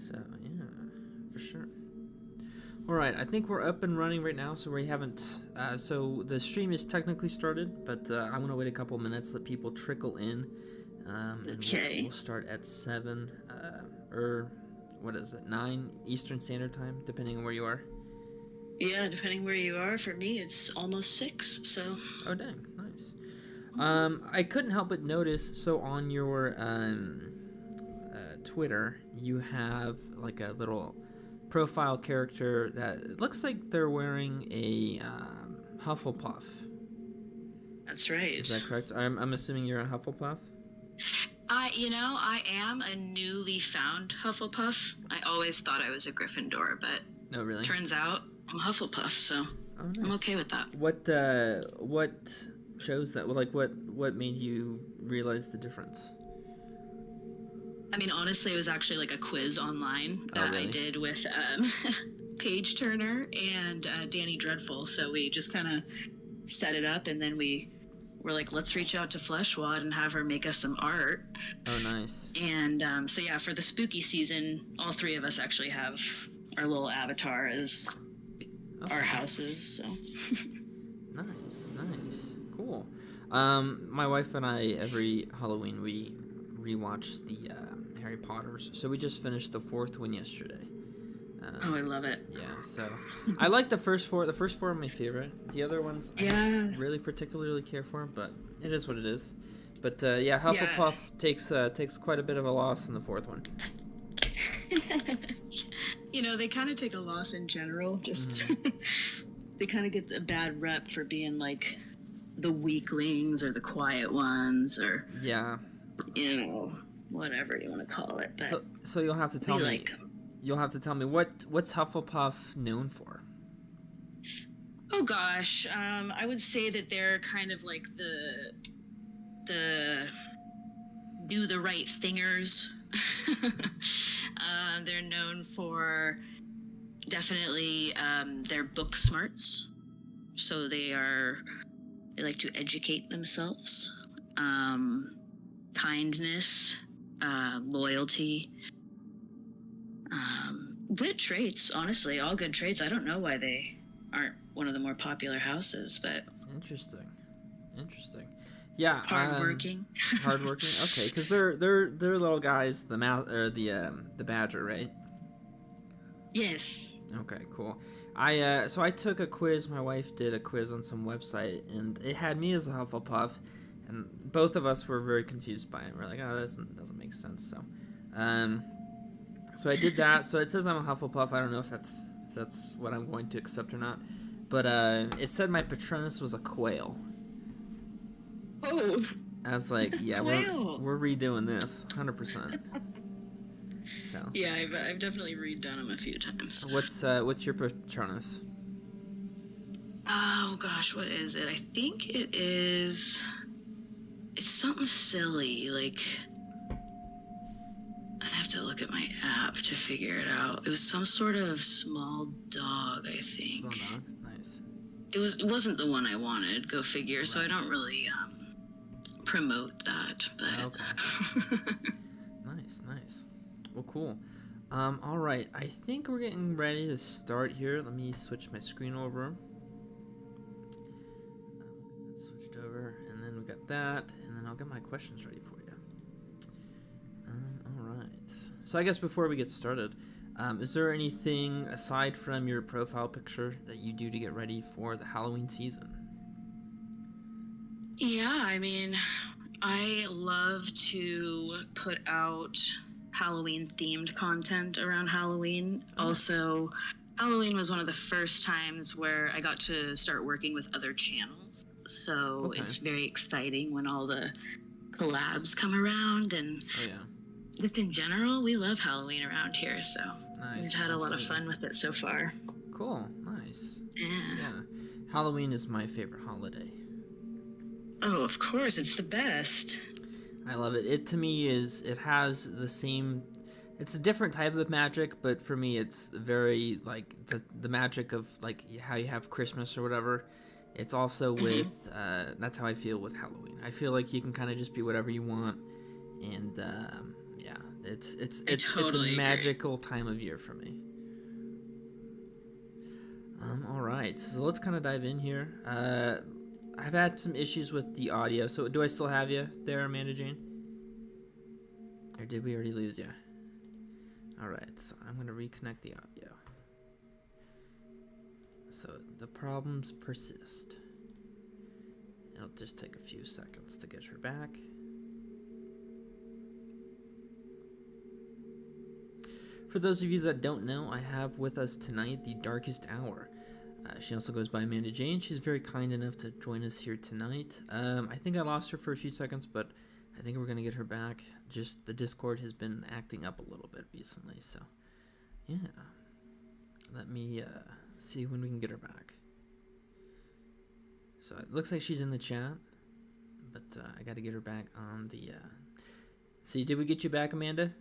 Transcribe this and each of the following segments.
So yeah, for sure. All right, I think we're up and running right now. So we haven't. So the stream is technically started, but I'm gonna wait a couple minutes, let people trickle in, and we'll Okay. start at 7, or what is it, 9 Eastern Standard Time, depending on where you are. Yeah, depending where you are. For me, it's almost 6, so. Oh dang, nice. I couldn't help but notice. So on your Twitter, you have like a little profile character that it looks like they're wearing a Hufflepuff. That's right. Is that correct? I'm assuming you're a Hufflepuff. I am a newly found Hufflepuff. I always thought I was a Gryffindor, but No, really. turns out I'm a Hufflepuff, so Oh, nice. I'm okay with that. What shows that? Well, like what made you realize the difference? I mean, honestly, it was actually like a quiz online that really? I did with Paige Turner and Danny Dreadful. So we just kind of set it up, and then we were like, let's reach out to Fleshwad and have her make us some art. Oh, nice. And so yeah, for the spooky season, all 3 of us actually have our little avatar as our houses. So nice, cool. My wife and I every Halloween we rewatch the Harry Potters. So we just finished the 4th one yesterday. oh, I love it. Yeah, so I like the first 4. The first 4 are my favorite. The other ones I don't really particularly care for, but it is what it is. But yeah, Hufflepuff takes quite a bit of a loss in the 4th one. They kind of take a loss in general. Just they kind of get a bad rep for being like the weaklings or the quiet ones, or whatever you want to call it. But so you'll have to tell me. You'll have to tell me what's Hufflepuff known for. Oh gosh, I would say that they're kind of like the do the right thingers. They're known for definitely their book smarts. So they like to educate themselves. Kindness, loyalty. Good traits, honestly, all good traits. I don't know why they aren't one of the more popular houses, but interesting. Yeah, hardworking. Hardworking. Okay, because they're little guys. The badger, right? Yes. Okay, cool. So I took a quiz. My wife did a quiz on some website, and it had me as a Hufflepuff, and both of us were very confused by it. We're like, oh, that doesn't make sense. So I did that. So it says I'm a Hufflepuff. I don't know if that's what I'm going to accept or not, but it said my Patronus was a quail. Oh. I was like, yeah, we're redoing this, 100%. So. Yeah, I've definitely redone them a few times. What's your Patronus? Oh gosh, what is it? I think it's something silly. Like, I have to look at my app to figure it out. It was some sort of small dog, I think. Small dog, nice. It wasn't the one I wanted. Go figure. Right. So I don't really promote that. But okay. Nice. Well, cool. All right. I think we're getting ready to start here. Let me switch my screen over. Switched over, and then we got that, and then I'll get my questions ready for you. All right. So I guess before we get started, is there anything aside from your profile picture that you do to get ready for the Halloween season? Yeah, I mean, I love to put out Halloween-themed content around Halloween. Okay. Also, Halloween was one of the first times where I got to start working with other channels. So It's very exciting when all the collabs come around. And just in general, we love Halloween around here. So we've had a lot of fun with it so far. Cool. Nice. Yeah. Halloween is my favorite holiday. Oh, of course. It's the best. I love it. It, to me, it has the same, it's a different type of magic, but for me, it's very, like, the magic of, like, how you have Christmas or whatever. It's also with, that's how I feel with Halloween. I feel like you can kind of just be whatever you want, and, It's a totally agree. magical time of year for me. All right, so let's kind of dive in here. I've had some issues with the audio, so do I still have you there, Amanda Jane? Or did we already lose you? All right, so I'm gonna reconnect the audio. So the problems persist. It'll just take a few seconds to get her back. For those of you that don't know, I have with us tonight the Darkest Hour. She also goes by Amanda Jane. She's very kind enough to join us here tonight. I think I lost her for a few seconds, but I think we're going to get her back. Just the Discord has been acting up a little bit recently, so yeah. Let me see when we can get her back. So it looks like she's in the chat, but I got to get her back on the... See, did we get you back, Amanda?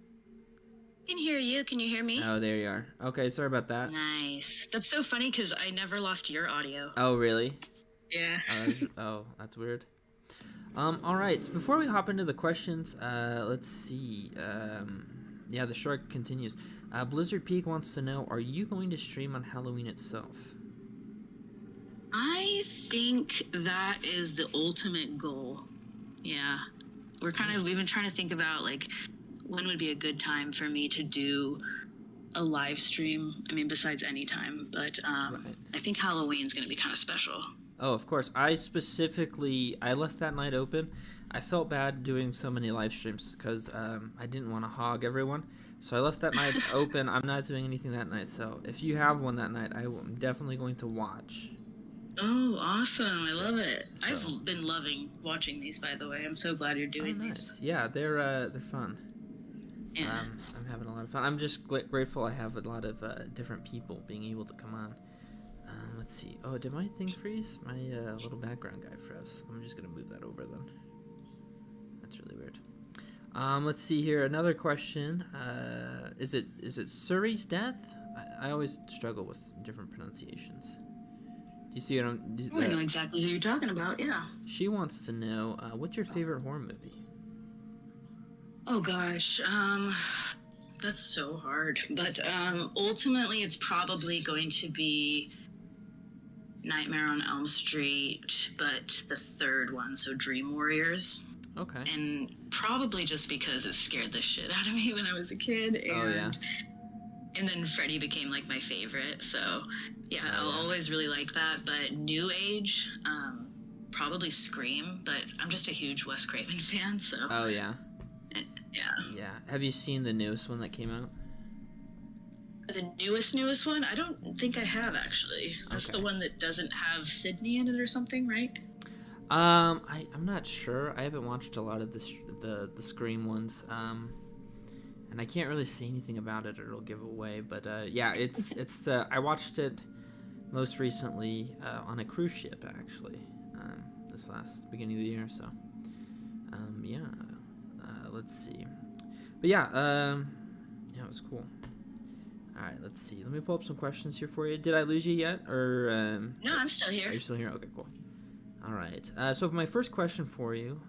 I can hear you. Can you hear me? Oh, there you are. Okay, sorry about that. Nice. That's so funny because I never lost your audio. Oh, really? Yeah. That's weird. All right. So before we hop into the questions, let's see. Yeah, the shark continues. Blizzard Peak wants to know: are you going to stream on Halloween itself? I think that is the ultimate goal. Yeah. We've been trying to think about like when would be a good time for me to do a live stream. I mean, besides any time, but right. I think Halloween's going to be kind of special. Oh, of course. I left that night open. I felt bad doing so many live streams because I didn't want to hog everyone. So I left that night open. I'm not doing anything that night. So if you have one that night, I'm definitely going to watch. Oh, awesome. I love it. So, I've been loving watching these, by the way. I'm so glad you're doing these. Yeah, they're fun. Yeah. I'm having a lot of fun. I'm just grateful I have a lot of different people being able to come on. Let's see. Oh, did my thing freeze? My little background guy froze. I'm just going to move that over then. That's really weird. Let's see here. Another question. Is it Suri's death? I always struggle with different pronunciations. Do you see what I know exactly who you're talking about, yeah. She wants to know, what's your favorite horror movie? Oh, gosh. That's so hard. But ultimately, it's probably going to be Nightmare on Elm Street, but the third one, so Dream Warriors. Okay. And probably just because it scared the shit out of me when I was a kid. And, and then Freddy became like my favorite. So yeah, I'll always really like that. But New Age, probably Scream. But I'm just a huge Wes Craven fan. So. Oh yeah. Yeah. Have you seen the newest one that came out? The newest one? I don't think I have, actually. That's the one that doesn't have Sydney in it or something, right? I'm not sure. I haven't watched a lot of the Scream ones. And I can't really say anything about it or it'll give away. But yeah, it's I watched it most recently on a cruise ship, actually. This beginning of the year, so yeah. Let's see. But yeah, it was cool. All right, let's see. Let me pull up some questions here for you. Did I lose you yet, or? No, I'm still here. Are you still here? Okay, cool. All right. So my first question for you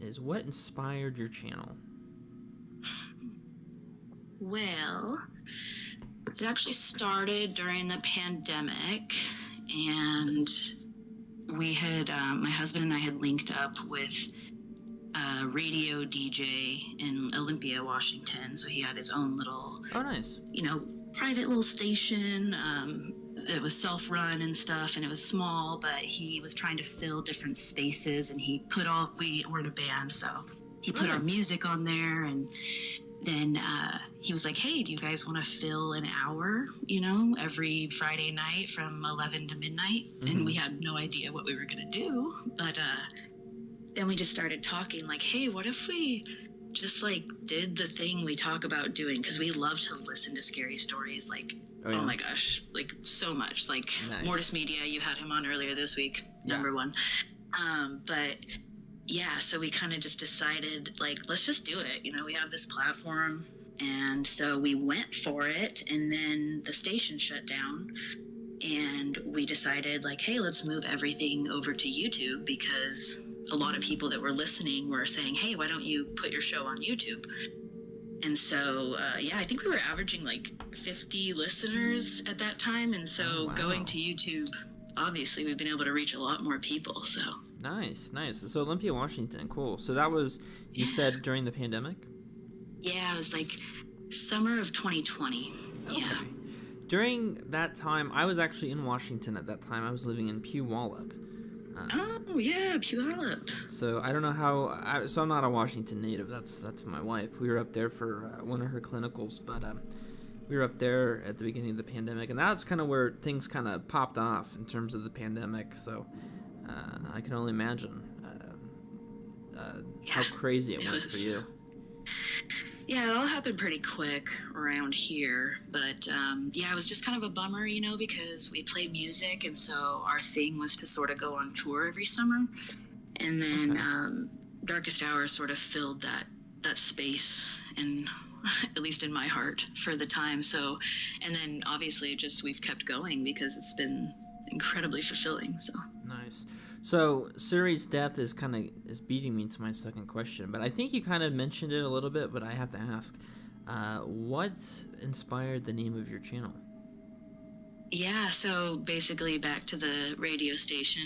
is, what inspired your channel? Well, it actually started during the pandemic, and we had my husband and I had linked up with a radio DJ in Olympia, Washington. So he had his own little, nice, private little station. It was self-run and stuff, and it was small, but he was trying to fill different spaces, and we were in a band, so he put our music on there, and then he was like, hey, do you guys want to fill an hour, every Friday night from 11 to midnight? Mm-hmm. And we had no idea what we were going to do, but then we just started talking like, hey, what if we just like did the thing we talk about doing? Because we love to listen to scary stories, like, oh my gosh, like so much. Like nice. Mortis Media, you had him on earlier this week, number one. But yeah, so we kind of just decided, like, let's just do it. We have this platform. And so we went for it, and then the station shut down. And we decided, like, hey, let's move everything over to YouTube, because a lot of people that were listening were saying, hey, why don't you put your show on YouTube? And so, yeah, I think we were averaging like 50 listeners at that time. And so Oh, wow. going to YouTube, obviously, we've been able to reach a lot more people. So Nice. So Olympia, Washington, cool. So that was, you said, during the pandemic? yeah, it was like summer of 2020. Okay. Yeah. During that time, I was actually in Washington at that time. I was living in Puyallup. Oh yeah, Puyallup. So I don't know how. So I'm not a Washington native. That's my wife. We were up there for one of her clinicals, but we were up there at the beginning of the pandemic, and that's kind of where things kind of popped off in terms of the pandemic. So I can only imagine how crazy it was for you. Yeah, it all happened pretty quick around here, but yeah, it was just kind of a bummer, you know, because we play music, and so our thing was to sort of go on tour every summer, and then Darkest Hour sort of filled that space, and at least in my heart for the time. So, and then obviously just we've kept going because it's been incredibly fulfilling. So nice. So Suri's death is beating me to my second question, but I think you kind of mentioned it a little bit, but I have to ask, what inspired the name of your channel? Yeah, so basically back to the radio station,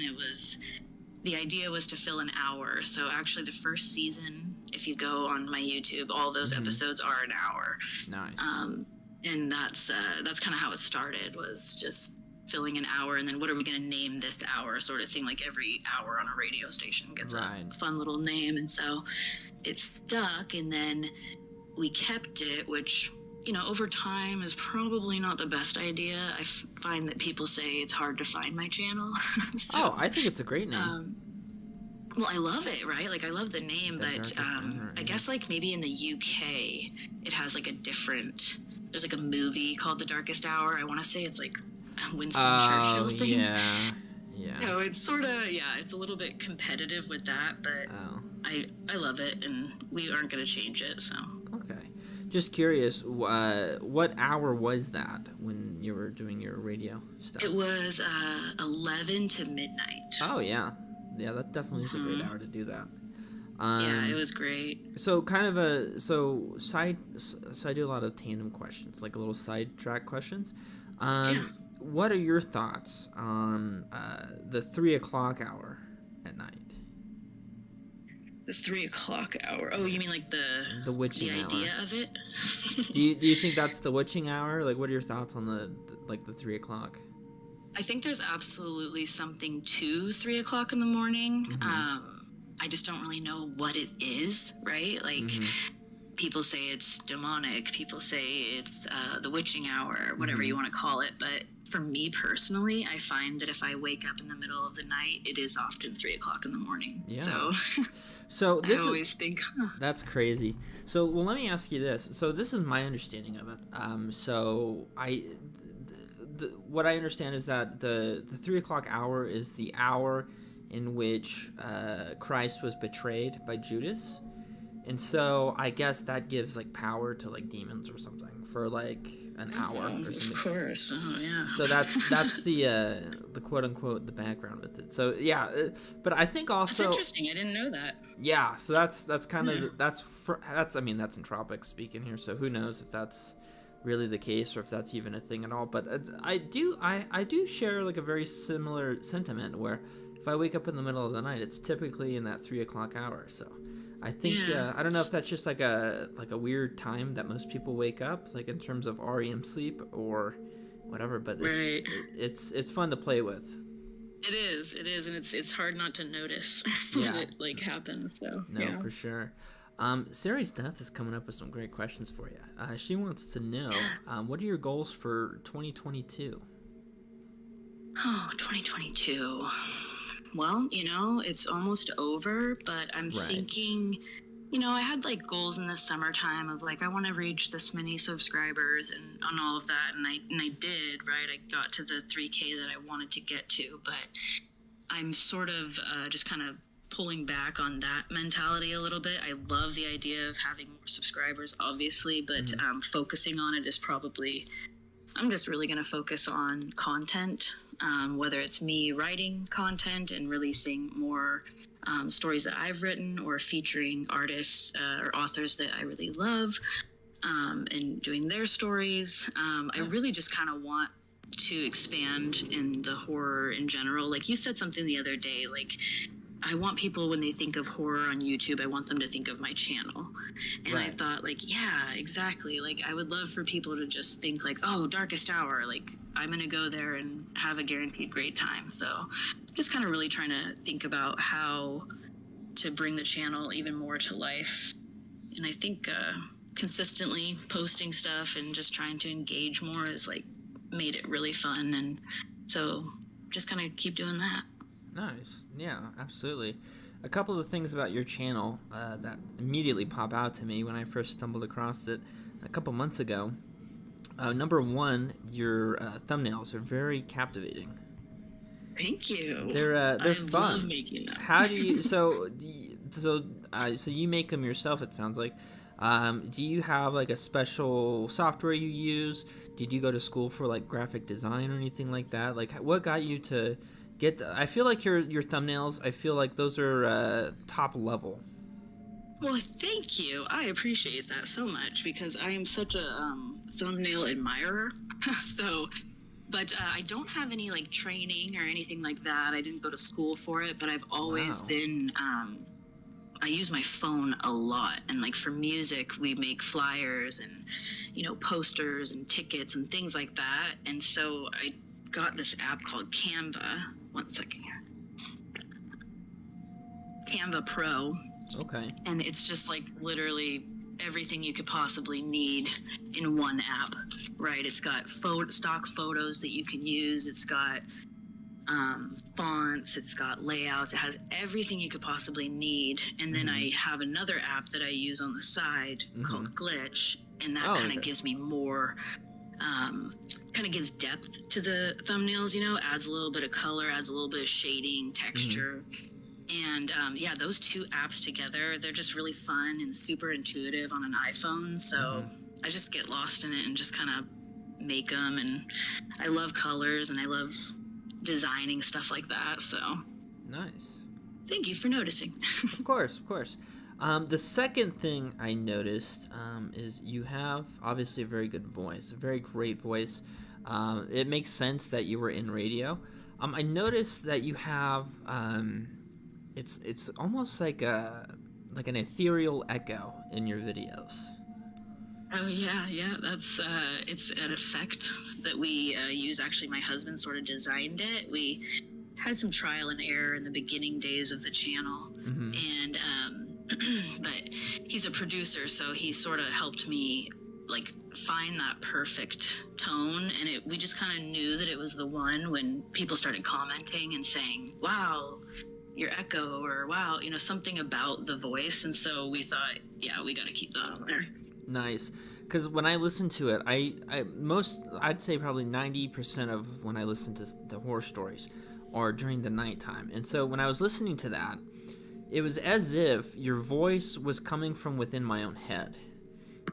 the idea was to fill an hour. So actually the first season, if you go on my YouTube, all those episodes are an hour. Nice. And that's kind of how it started, was just filling an hour, and then what are we going to name this hour sort of thing. Like every hour on a radio station gets a fun little name, and so it stuck, and then we kept it, which, you know, over time is probably not the best idea. I find that people say it's hard to find my channel. So, I think it's a great name. well, I love it, right? Like, I love the name, but I guess like maybe in the UK it has like there's like a movie called The Darkest Hour. I want to say it's like Winston Churchill thing. Yeah. So it's sort of, it's a little bit competitive with that, but I love it, and we aren't going to change it. So okay, just curious, what hour was that when you were doing your radio stuff? It was 11 to midnight. Oh yeah, that definitely is a great hour to do that. Yeah, it was great. So kind of so I do a lot of tandem questions, like little sidetrack questions. What are your thoughts on the 3 o'clock hour at night? The 3 o'clock hour. Oh, you mean like the witching hour? The idea of it? do you think that's the witching hour? Like, what are your thoughts on the 3 o'clock? I think there's absolutely something to 3 o'clock in the morning. I just don't really know what it is, right? Like, people say it's demonic, people say it's the witching hour, whatever you want to call it. But for me personally, I find that if I wake up in the middle of the night, it is often 3 o'clock in the morning. Yeah. So this I always think, that's crazy. So, well, let me ask you this. So this is my understanding of it. So what I understand is that the 3 o'clock hour is the hour in which Christ was betrayed by Judas. And so I guess that gives like power to like demons or something for like an hour or something. Of course. Oh yeah. So that's the quote unquote the background with it. So yeah, but I think also that's interesting. I didn't know that. Yeah. So that's kind of that's I mean that's entropic speaking here. So who knows if that's really the case or if that's even a thing at all. But I do share like a very similar sentiment where if I wake up in the middle of the night, it's typically in that 3 o'clock hour. So I think I don't know if that's just like a weird time that most people wake up, like in terms of REM sleep or whatever. But it's fun to play with. It is, and it's hard not to notice when it like happens. So for sure. Sari's death is coming up with some great questions for you. She wants to know what are your goals for 2022? Oh, 2022. Well, you know, it's almost over, but I'm thinking, you know, I had like goals in the summertime of like, I want to reach this many subscribers and on all of that. And I did, right? I got to the 3K that I wanted to get to, but I'm sort of just kind of pulling back on that mentality a little bit. I love the idea of having more subscribers, obviously, but focusing on it is probably, I'm just really going to focus on content. Whether it's me writing content and releasing more stories that I've written or featuring artists or authors that I really love. and doing their stories. I really just kind of want to expand in the horror in general. Like you said something the other day, like I want people, when they think of horror on YouTube, I want them to think of my channel. And I thought, like, yeah, exactly. Like, I would love for people to just think, like, oh, Darkest Hour. Like, I'm going to go there and have a guaranteed great time. So just kind of really trying to think about how to bring the channel even more to life. And I think consistently posting stuff and just trying to engage more has, like, made it really fun. And so just kind of keep doing that. Nice. Yeah, absolutely. A couple of things about your channel that immediately pop out to me when I first stumbled across it a couple months ago. Number one, your thumbnails are very captivating. Thank you. They're fun. I love making them. How do you so you make them yourself? It sounds like. Do you have like a special software you use? Did you go to school for like graphic design or anything like that? Like, what got you to I feel like your thumbnails, I feel like those are top level. Well, thank you. I appreciate that so much because I am such a thumbnail admirer. But I don't have any like training or anything like that. I didn't go to school for it, but I've always been, I use my phone a lot. And like for music, we make flyers and, posters and tickets and things like that. And so I got this app called Canva. One second here. Canva Pro. Okay. And it's just like literally everything you could possibly need in one app, right? It's got stock photos that you can use. It's got fonts. It's got layouts. It has everything you could possibly need. And then I have another app that I use on the side called Glitch, and that kind of gives me more. Kind of gives depth to the thumbnails, adds a little bit of color, adds a little bit of shading, texture. And those two apps together, they're just really fun and super intuitive on an iPhone. So I just get lost in it and just kind of make them. And I love colors and I love designing stuff like that. So nice. Thank you for noticing. Of course. The second thing I noticed is you have obviously a very good voice, a very great voice. It makes sense that you were in radio. I noticed that you have it's almost like an ethereal echo in your videos. Oh yeah, that's it's an effect that we use. Actually, my husband sort of designed it. We had some trial and error in the beginning days of the channel, and but he's a producer, so he sort of helped me like find that perfect tone, and we just kind of knew that it was the one when people started commenting and saying, "Wow, your echo," or "Wow, something about the voice." And so we thought, yeah, we got to keep that on there. Nice, because when I listen to it, I'd say probably 90% of when I listen to horror stories are during the nighttime, and so when I was listening to that, it was as if your voice was coming from within my own head.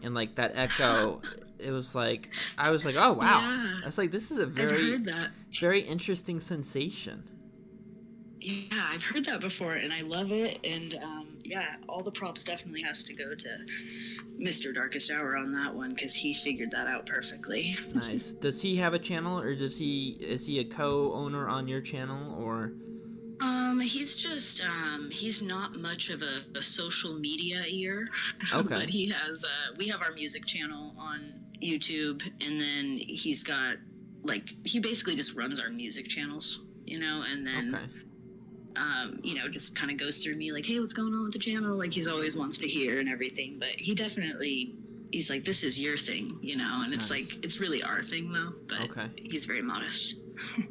And like that echo, it was like, I was like, oh wow. Yeah. I was like, this is a very interesting sensation. Yeah, I've heard that before and I love it. And all the props definitely has to go to Mr. Darkest Hour on that one because he figured that out perfectly. Nice. Does he have a channel, or is he a co-owner on your channel, or? He's just, he's not much of a social media ear. Okay. But he has, we have our music channel on YouTube, and then he's got, like, he basically just runs our music channels, and then, just kind of goes through me, like, hey, what's going on with the channel? Like, he's always wants to hear and everything, but he's like, this is your thing, and it's nice. like, it's really our thing, though, but he's very modest.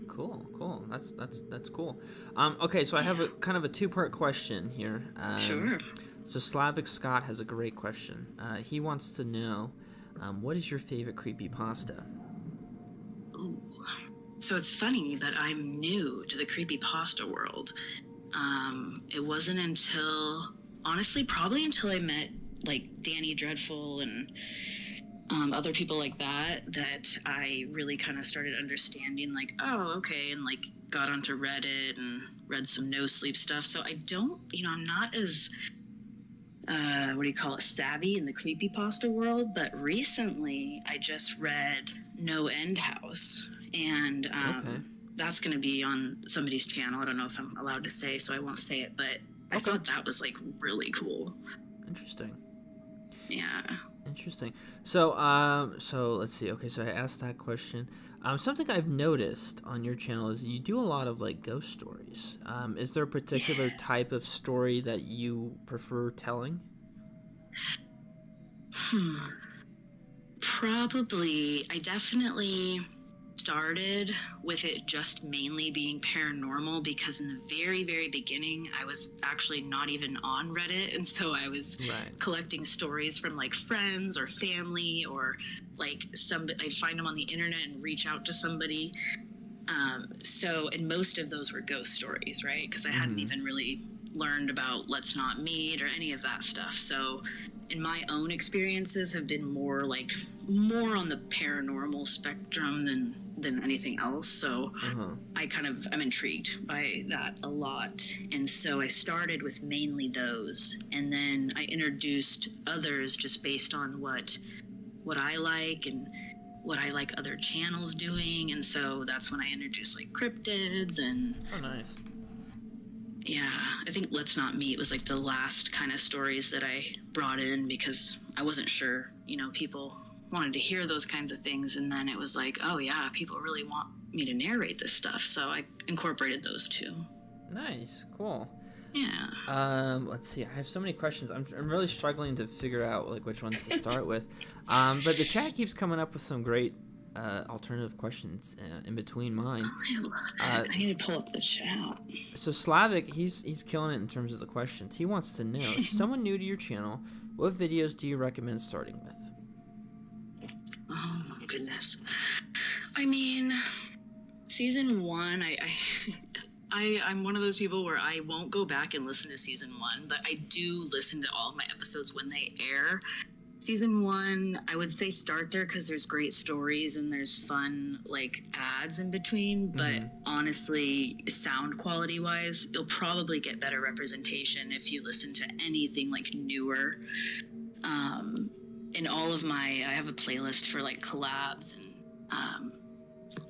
Cool. That's cool. Okay, so I have a kind of a two-part question here. Sure. So Slavic Scott has a great question. He wants to know, what is your favorite creepypasta? Ooh. So it's funny that I'm new to the creepypasta world. It wasn't until, honestly, probably until I met like Danny Dreadful and other people like that I really kind of started understanding, like, oh, okay, and like got onto Reddit and read some no sleep stuff. So I don't, I'm not as what do you call it, savvy in the creepypasta world. But recently, I just read No End House, and Okay. that's going to be on somebody's channel. I don't know if I'm allowed to say, so I won't say it. But I Okay. thought that was like really cool. Interesting. Yeah. Interesting. So let's see. Okay, so I asked that question. Something I've noticed on your channel is you do a lot of like ghost stories. Is there a particular type of story that you prefer telling? Probably. I definitely started with it just mainly being paranormal because in the very, very beginning, I was actually not even on Reddit. And so I was Right. collecting stories from like friends or family or like I'd find them on the internet and reach out to somebody. And most of those were ghost stories, right? Because I hadn't even really learned about Let's Not Meet or any of that stuff. So in my own experiences have been more on the paranormal spectrum than anything else. So I'm intrigued by that a lot. And so I started with mainly those, and then I introduced others just based on what I like and what I like other channels doing. And so that's when I introduced like cryptids and Oh, nice. yeah, I think Let's Not Meet was like the last kind of stories that I brought in because I wasn't sure, people wanted to hear those kinds of things. And then it was like, oh yeah, people really want me to narrate this stuff. So I incorporated those too. Nice. Cool. Yeah. Let's see. I have so many questions. I'm really struggling to figure out like which ones to start with. But the chat keeps coming up with some great alternative questions in between mine. I love it. I need to pull up the chat. So Slavic, he's killing it in terms of the questions. He wants to know, if someone new to your channel, what videos do you recommend starting with? Oh my goodness. I mean, season 1, I'm one of those people where I won't go back and listen to season 1, but I do listen to all of my episodes when they air. Season 1, I would say start there because there's great stories and there's fun like ads in between. But honestly, sound quality wise, you'll probably get better representation if you listen to anything like newer. In all of I have a playlist for like collabs and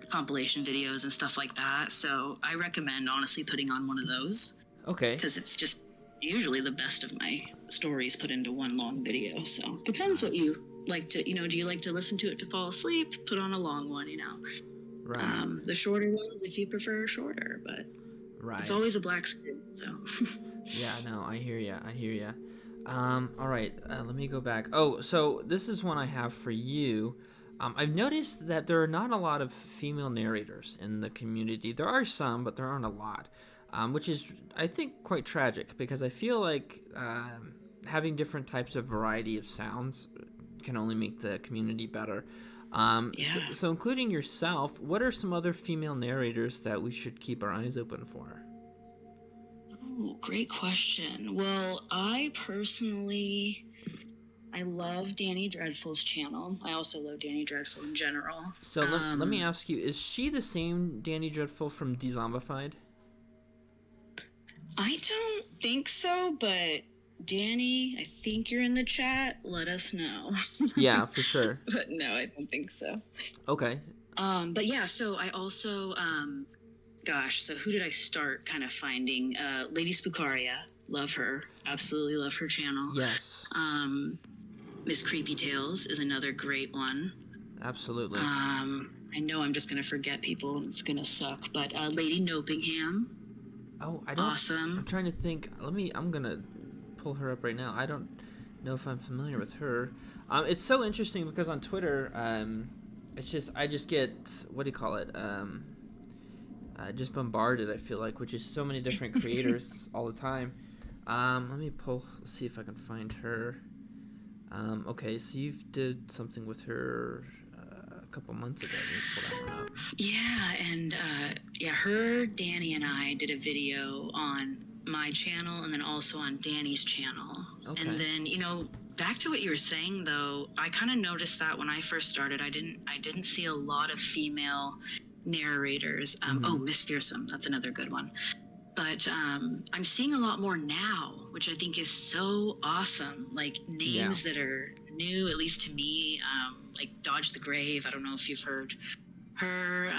compilation videos and stuff like that. So I recommend honestly putting on one of those. Okay. Because it's just usually the best of my stories put into one long video. So depends what you like to, do you like to listen to it to fall asleep? Put on a long one, Right. The shorter ones if you prefer shorter, but Right. it's always a black screen, so. Yeah, no, I hear ya. All right, let me go back. Oh, so this is one I have for you. I've noticed that there are not a lot of female narrators in the community. There are some, but there aren't a lot, which is, I think, quite tragic because I feel like having different types of variety of sounds can only make the community better. So including yourself, what are some other female narrators that we should keep our eyes open for? Oh, great question. Well, I love Danny Dreadful's channel. I also love Danny Dreadful in general. So let me ask you, is she the same Danny Dreadful from Dezombified? I don't think so, but Danny, I think you're in the chat. Let us know. Yeah, for sure. But no, I don't think so. Okay. But yeah, so I also, so who did I start kind of finding? Lady Spookaria. Love her. Absolutely love her channel. Yes. Miss Creepy Tales is another great one. Absolutely. I know I'm just going to forget people and it's going to suck, but Lady Nopingham. Oh, I don't. Awesome. I'm trying to think. I'm going to pull her up right now. I don't know if I'm familiar with her. It's so interesting because on Twitter, I just get, what do you call it? Just bombarded, I feel like, which is so many different creators all the time. Let's see if I can find her. Okay, so you did something with her a couple months ago. Let me pull that one up. Yeah, and her, Danny, and I did a video on my channel and then also on Danny's channel. Okay. And then, back to what you were saying though, I kind of noticed that when I first started, I didn't see a lot of female narrators. Oh, Miss Fearsome, that's another good one. But I'm seeing a lot more now, which I think is so awesome. Like Yeah. names that are new, at least to me, like Dodge the Grave. I don't know if you've heard her.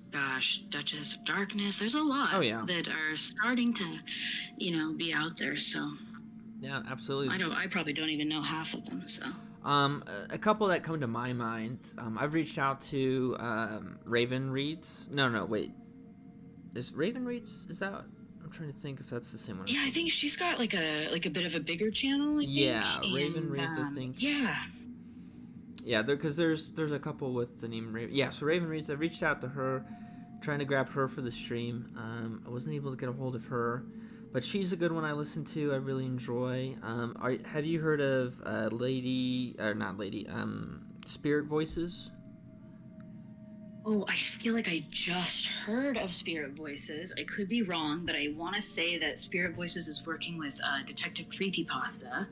Gosh, Duchess of Darkness. There's a lot that are starting to, be out there. So yeah, absolutely. I probably don't even know half of them. So a couple that come to my mind. I've reached out to Raven Reads. No, wait. Is Raven Reads? Is that? I'm trying to think if that's the same one. Yeah, I think she's got like a bit of a bigger channel. I think. Raven Reads. I think. Yeah. Yeah, because there's a couple with the name Raven. Yeah, so Raven Reads. I reached out to her, trying to grab her for the stream. I wasn't able to get a hold of her, but she's a good one I listen to. I really enjoy. Have you heard of Spirit Voices? Oh, I feel like I just heard of Spirit Voices. I could be wrong, but I want to say that Spirit Voices is working with Detective Creepypasta,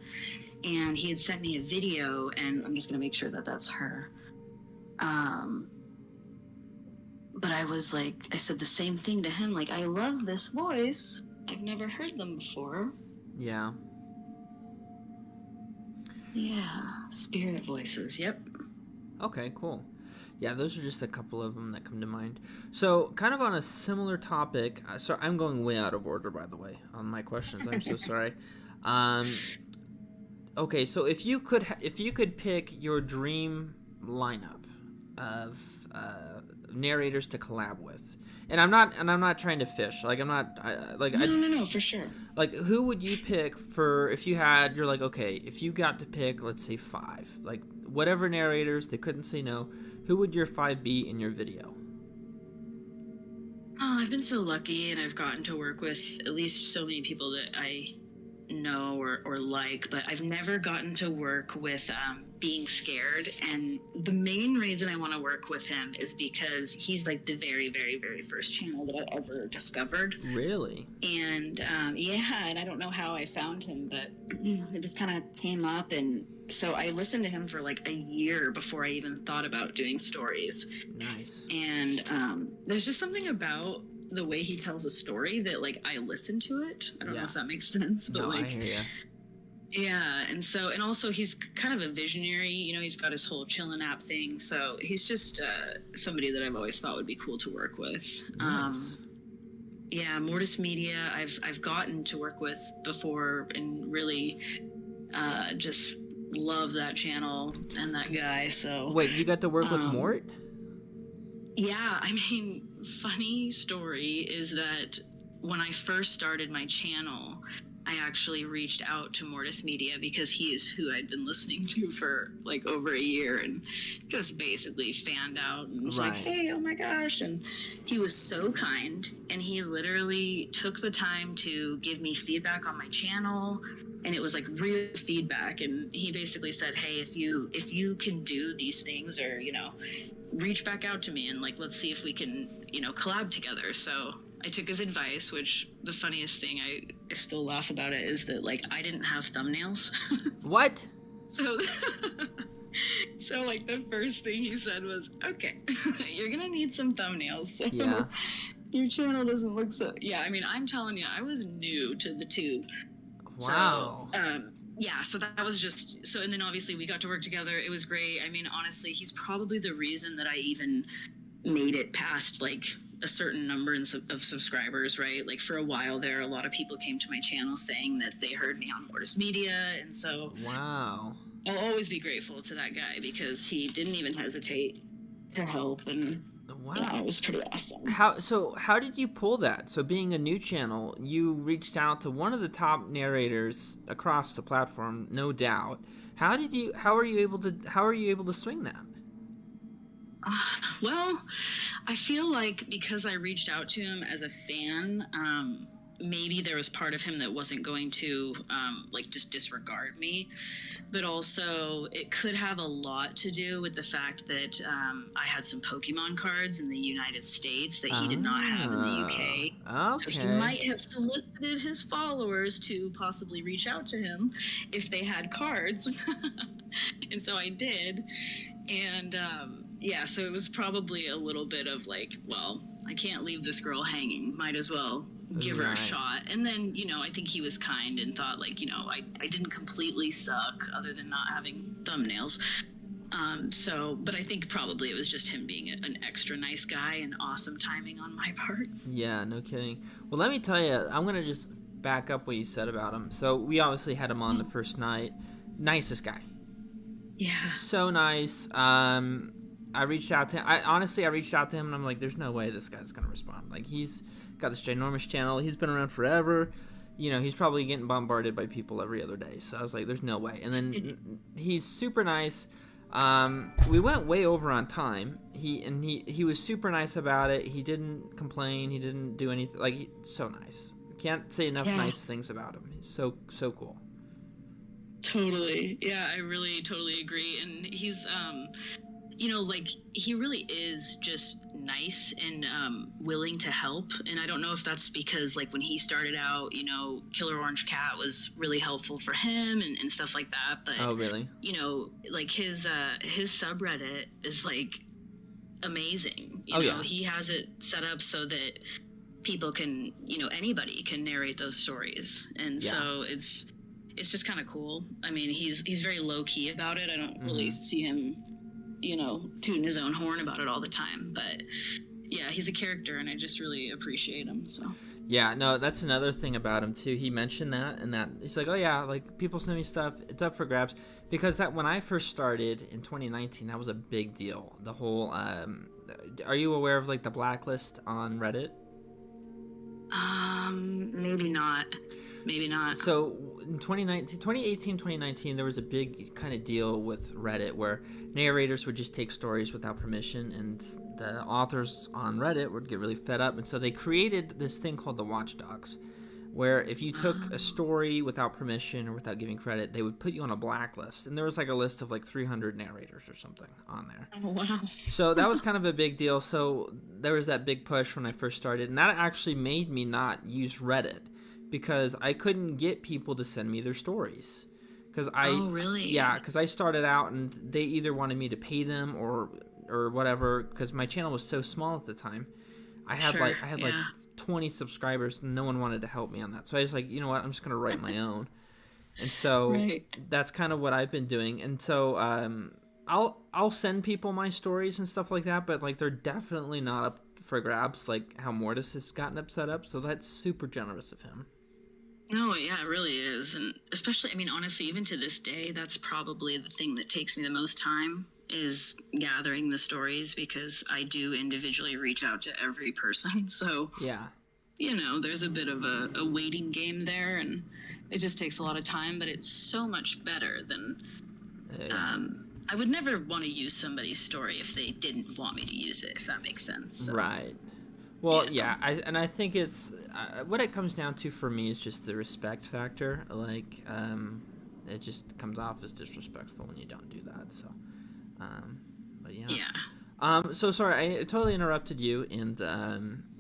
and he had sent me a video, and I'm just going to make sure that that's her. But I was like, I said the same thing to him, like, I love this voice. I've never heard them before. Yeah. Yeah, Spirit Voices, yep. Okay, cool. Yeah, those are just a couple of them that come to mind. So, kind of on a similar topic. So, I'm going way out of order, by the way, on my questions. I'm so sorry. Okay, so if you could pick your dream lineup of narrators to collab with, and I'm not trying to fish. Like I'm not. No, for sure. Like, who would you pick for if you had? You're like, okay, if you got to pick, let's say 5, like whatever narrators, they couldn't say no. Who would your 5 be in your video? Oh, I've been so lucky, and I've gotten to work with at least so many people that I know or like, but I've never gotten to work with Being Scared. And the main reason I want to work with him is because he's like the very, very, very first channel that I ever discovered. Really? And and I don't know how I found him, but it just kind of came up, and so I listened to him for like a year before I even thought about doing stories. Nice. And there's just something about the way he tells a story that like I listen to it. I don't know if that makes sense, but I hear ya. Yeah, and also he's kind of a visionary. He's got his whole chillin' app thing, so he's just somebody that I've always thought would be cool to work with. Nice. Mortis Media, I've gotten to work with before, and really just love that channel and that guy. So wait, you got to work with Mort? Yeah, I mean, funny story is that when I first started my channel, I actually reached out to Mortis Media because he is who I'd been listening to for like over a year, and just basically fanned out and was like, hey, oh my gosh. And he was so kind, and he literally took the time to give me feedback on my channel, and it was like real feedback. And he basically said, hey, if you can do these things, or reach back out to me, and like let's see if we can collab together. So I took his advice, which the funniest thing, I still laugh about it, is that like I didn't have thumbnails. What? So like the first thing he said was, okay, you're gonna need some thumbnails. So yeah. Your channel doesn't look so. Yeah, I mean, I'm telling you, I was new to the tube. Wow. So, so that was just so, and then obviously we got to work together. It was great. I mean, honestly, he's probably the reason that I even made it past like a certain number of subscribers, right? Like for a while there, a lot of people came to my channel saying that they heard me on Mortis Media, and so wow, I'll always be grateful to that guy because he didn't even hesitate to help, and yeah, it was pretty awesome. How did you pull that? So being a new channel, you reached out to one of the top narrators across the platform, no doubt. How are you able to swing that? Well, I feel like because I reached out to him as a fan, maybe there was part of him that wasn't going to like just disregard me, but also it could have a lot to do with the fact that I had some Pokemon cards in the United States that he did not have in the UK. Okay. So he might have solicited his followers to possibly reach out to him if they had cards. And so I did. And so it was probably a little bit of like, well, I can't leave this girl hanging. Might as well give her a Right. shot. And then, I think he was kind and thought, like, I didn't completely suck other than not having thumbnails. But I think probably it was just him being an extra nice guy and awesome timing on my part. Yeah, no kidding. Well, let me tell you, I'm going to just back up what you said about him. So we obviously had him on the first night. Nicest guy. Yeah. So nice. I reached out to him. I reached out to him and I'm like, there's no way this guy's going to respond. Like, he's got this ginormous channel. He's been around forever. He's probably getting bombarded by people every other day. So I was like, there's no way. And then he's super nice. We went way over on time. He was super nice about it. He didn't complain. He didn't do anything. Like, so nice. Can't say enough nice things about him. He's so cool. Totally. Yeah, I really totally agree. And he's, he really is just nice and willing to help. And I don't know if that's because, like, when he started out, Killer Orange Cat was really helpful for him and stuff like that. But, oh, really? Like, his subreddit is, like, amazing. He has it set up so that people can, anybody can narrate those stories. And so it's just kind of cool. I mean, he's very low-key about it. I don't really see him, tooting his own horn about it all the time. But, yeah, he's a character, and I just really appreciate him, so. Yeah, no, that's another thing about him, too. He mentioned that, and that he's like, oh, yeah, like, people send me stuff. It's up for grabs. Because when I first started in 2019, that was a big deal. The whole, are you aware of, like, the blacklist on Reddit? Maybe not. Maybe not. So in 2018, 2019, there was a big kind of deal with Reddit where narrators would just take stories without permission, and the authors on Reddit would get really fed up. And so they created this thing called the Watchdogs, where if you took a story without permission or without giving credit, they would put you on a blacklist. And there was like a list of like 300 narrators or something on there. Oh, wow. So that was kind of a big deal. So there was that big push when I first started, and that actually made me not use Reddit because I couldn't get people to send me their stories. Oh, really? Yeah, because I started out and they either wanted me to pay them or whatever, because my channel was so small at the time. I had like 20 subscribers and no one wanted to help me on that. So I was like, you know what, I'm just going to write my own. And so that's kind of what I've been doing. And so I'll send people my stories and stuff like that, but like they're definitely not up for grabs like how Mortis has gotten upset up. So that's super generous of him. No, yeah, it really is. And especially, I mean, honestly, even to this day, that's probably the thing that takes me the most time is gathering the stories, because I do individually reach out to every person. So, yeah, there's a bit of a waiting game there, and it just takes a lot of time, but it's so much better than, I would never want to use somebody's story if they didn't want me to use it, if that makes sense. So. Right. Well, yeah, I think it's what it comes down to for me is just the respect factor. Like, it just comes off as disrespectful when you don't do that. So, but yeah. Yeah. So sorry, I totally interrupted you and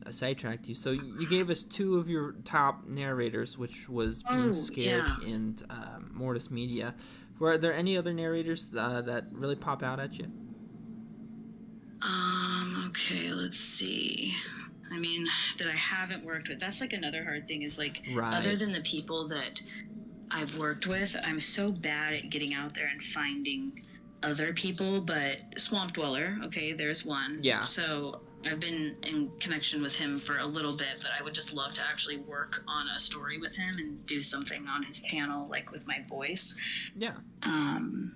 I sidetracked you. So you gave us two of your top narrators, which was Being Scared and Mortis Media. Were there any other narrators that really pop out at you? Okay, let's see. I mean, that I haven't worked with. That's like another hard thing is like, other than the people that I've worked with, I'm so bad at getting out there and finding other people. But Swamp Dweller, okay, there's one. Yeah. So I've been in connection with him for a little bit, but I would just love to actually work on a story with him and do something on his channel, like with my voice. Yeah. And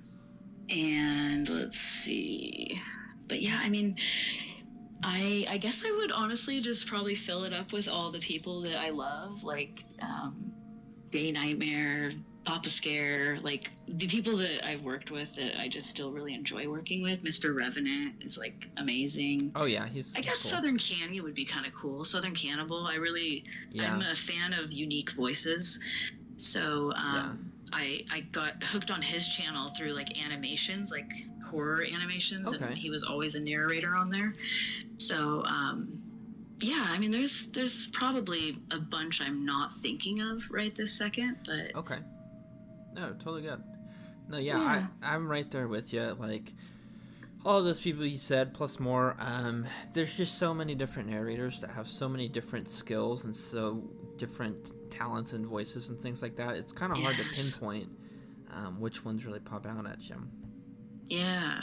let's see. But yeah, I mean, I guess I would honestly just probably fill it up with all the people that I love, like Gay Nightmare, Papa Scare, like the people that I've worked with that I just still really enjoy working with. Mr. Revenant is like amazing. Oh yeah, I guess cool. Southern Canny would be kind of cool. Southern Cannibal, I'm a fan of unique voices. So I got hooked on his channel through like animations, like horror animations, and he was always a narrator on there. So yeah, I mean, there's probably a bunch I'm not thinking of right this second, but no, totally good. No, yeah. I'm right there with you. Like, All of those people you said, plus more. There's just so many different narrators that have so many different skills and so different talents and voices and things like that. It's kind of hard to Yes. pinpoint which ones really pop out at you. Yeah.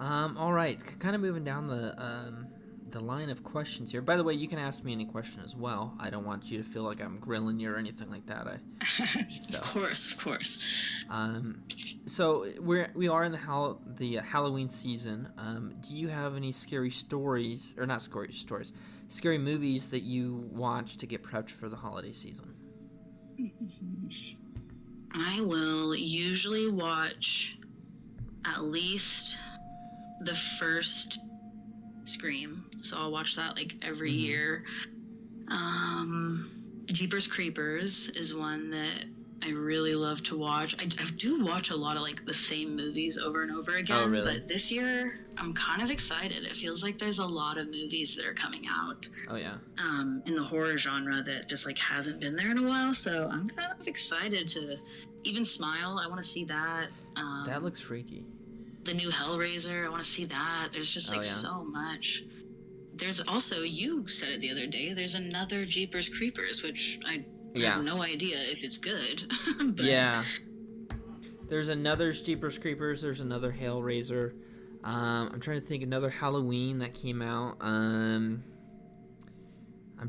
All right, kind of moving down the line of questions here. By the way, you can ask me any question as well. I don't want you to feel like I'm grilling you or anything like that. Of course, of course. So we are in the Halloween season. Do you have any scary stories, or not scary stories, scary movies that you watch to get prepped for the holiday season? I will usually watch at least the first Scream, so I'll watch that like every year. Jeepers Creepers is one that I really love to watch. I do watch a lot of like the same movies over and over again. Oh, really? But this year I'm kind of excited. It feels like there's a lot of movies that are coming out. Oh yeah. In the horror genre that just like hasn't been there in a while. So I'm kind of excited to even Smile. I want to see that. That looks freaky. The new Hellraiser. I want to see that. There's just like so much. There's also, you said it the other day, there's another Jeepers Creepers, which I have no idea if it's good. But yeah. There's another Jeepers Creepers. There's another Hellraiser. I'm trying to think another Halloween that came out. I'm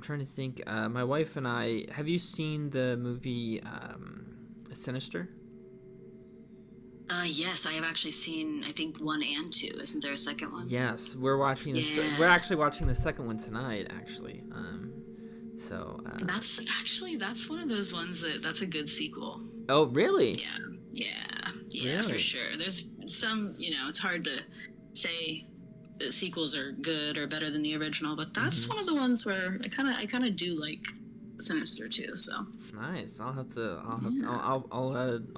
trying to think. My wife and I. Have you seen the movie Sinister? Yes, I have actually seen, I think, 1 and 2. Isn't there a second one? Yes, we're watching we're actually watching the second one tonight, actually. That's one of those ones that's a good sequel. Oh, really? Yeah, Really? for sure. There's some, it's hard to say that sequels are good or better than the original, but that's one of the ones where I kind of do like Sinister too. So nice. I'll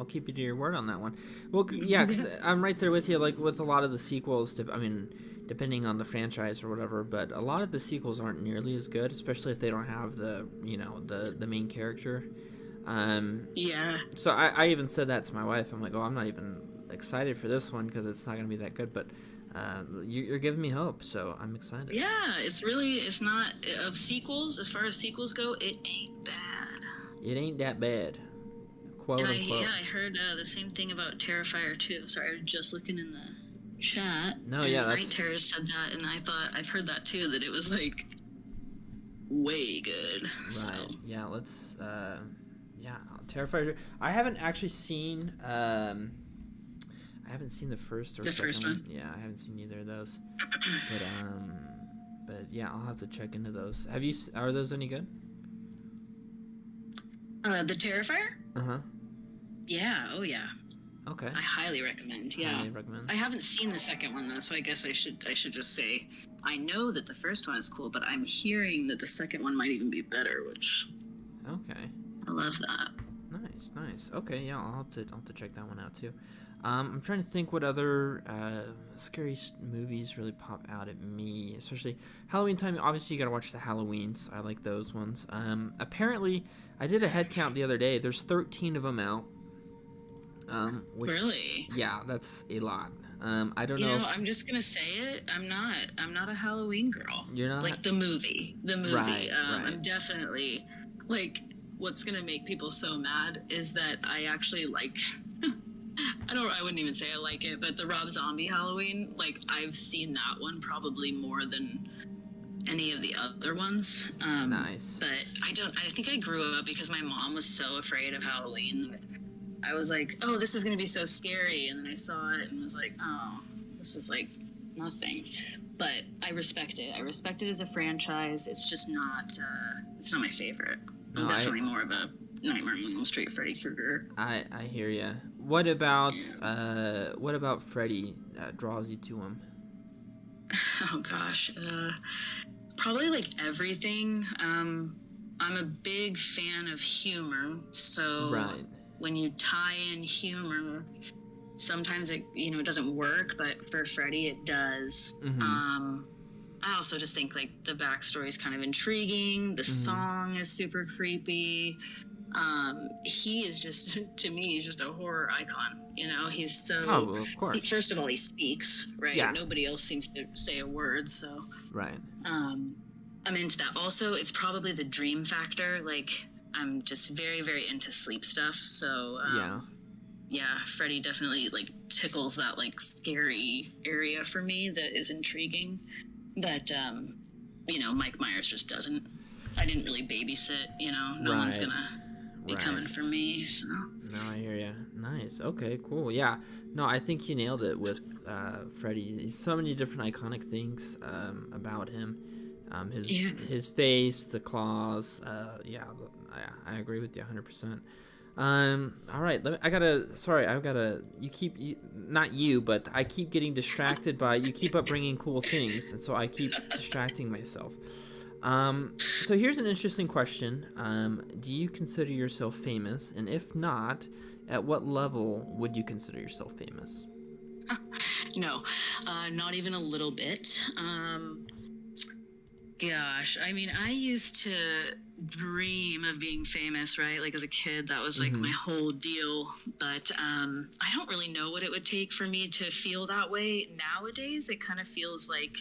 keep you to your word on that one. Well, yeah, because I'm right there with you. Like with a lot of the sequels, depending on the franchise or whatever, but a lot of the sequels aren't nearly as good, especially if they don't have the main character. So I even said that to my wife. I'm like, oh, I'm not even excited for this one because it's not going to be that good, but you're giving me hope, so I'm excited. Yeah, it's not of sequels. As far as sequels go, it ain't bad. It ain't that bad, quote unquote. Yeah, I heard the same thing about Terrifier 2. Sorry, I was just looking in the chat. No, yeah, that's... Night Terror said that, and I thought I've heard that too. That it was like way good. Right. So. Yeah. Let's. Terrifier. I haven't actually seen. I haven't seen the first or second one. Yeah, I haven't seen either of those. But yeah, I'll have to check into those. Are those any good? The Terrifier? Uh-huh. Yeah, oh yeah. Okay. I highly recommend. Yeah. Highly recommend. I haven't seen the second one though, so I guess I should just say I know that the first one is cool, but I'm hearing that the second one might even be better, which okay. I love that. Nice. Okay, yeah, I'll have to check that one out too. I'm trying to think what other scary movies really pop out at me, especially Halloween time. Obviously, you gotta watch the Halloweens. I like those ones. Apparently, I did a head count the other day. There's 13 of them out. Really? Yeah, that's a lot. I don't know. I'm just gonna say it. I'm not a Halloween girl. You're not like the movie. Right, right. I'm definitely like. What's gonna make people so mad is that I actually like. I wouldn't even say I like it, but the Rob Zombie Halloween, like I've seen that one probably more than any of the other ones. Nice. But I think I grew up because my mom was so afraid of Halloween. I was like, oh, this is going to be so scary. And then I saw it and was like, oh, this is like nothing. But I respect it. I respect it as a franchise. It's just not, it's not my favorite. I'm definitely more of a Nightmare on Elm Street Freddy Krueger. I hear ya. What about Freddy draws you to him? Oh gosh, probably like everything. I'm a big fan of humor, so right. When you tie in humor, sometimes it doesn't work, but for Freddy it does. Mm-hmm. I also just think like the backstory is kind of intriguing. The song is super creepy. He is just, to me, he's just a horror icon. You know, he's so. Oh, well, of course. First of all, he speaks, right? Yeah. Nobody else seems to say a word, so. Right. I'm into that. Also, it's probably the dream factor. Like, I'm just very, very into sleep stuff, so. Yeah, Freddy definitely, like, tickles that, like, scary area for me that is intriguing. But, you know, Mike Myers just doesn't. I didn't really babysit, you know. No one's gonna be coming for me, so. No, I hear you. Nice. Okay, cool. Yeah. No, I think you nailed it with Freddy. There's so many different iconic things about him. His face, the claws. I agree with you 100%. All right. I keep getting distracted by, you keep up bringing cool things, and so I keep distracting myself. So here's an interesting question. Do you consider yourself famous? And if not, at what level would you consider yourself famous? No, not even a little bit. Gosh, I mean, I used to dream of being famous, right? Like as a kid, that was like my whole deal. But I don't really know what it would take for me to feel that way nowadays. It kind of feels like,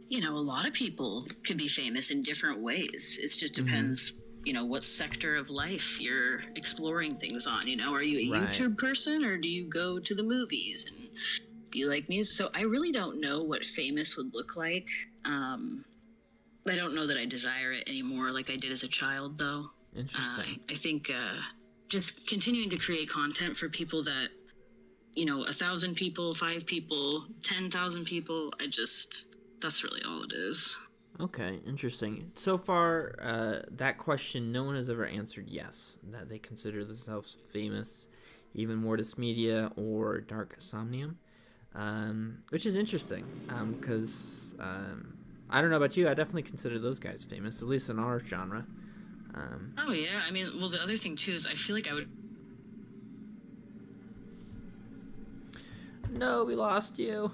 you know, a lot of people could be famous in different ways. It just depends, you know, what sector of life you're exploring things on. You know, are you a YouTube person, or do you go to the movies, and do you like music? So I really don't know what famous would look like. I don't know that I desire it anymore like I did as a child, though. Interesting. I think just continuing to create content for people that, you know, 1,000 people, 5 people, 10,000 people, that's really all it is. Okay, interesting. So far, that question, no one has ever answered yes, that they consider themselves famous, even Mortis Media or Dark Somnium, which is interesting, because I don't know about you, I definitely consider those guys famous, at least in our genre. Oh, yeah. I mean, well, the other thing, too, is I feel like I would... No, we lost you.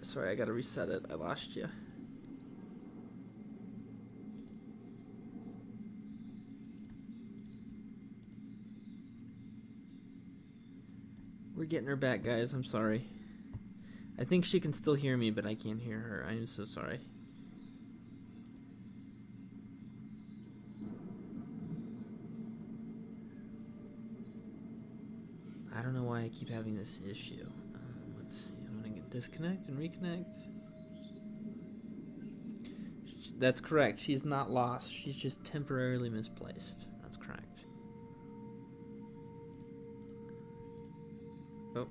Sorry, I gotta reset it. I lost you. We're getting her back, guys. I'm sorry. I think she can still hear me, but I can't hear her. I am so sorry. I don't know why I keep having this issue. Let's see. I'm gonna disconnect and reconnect. That's correct. She's not lost. She's just temporarily misplaced. That's correct. Oh.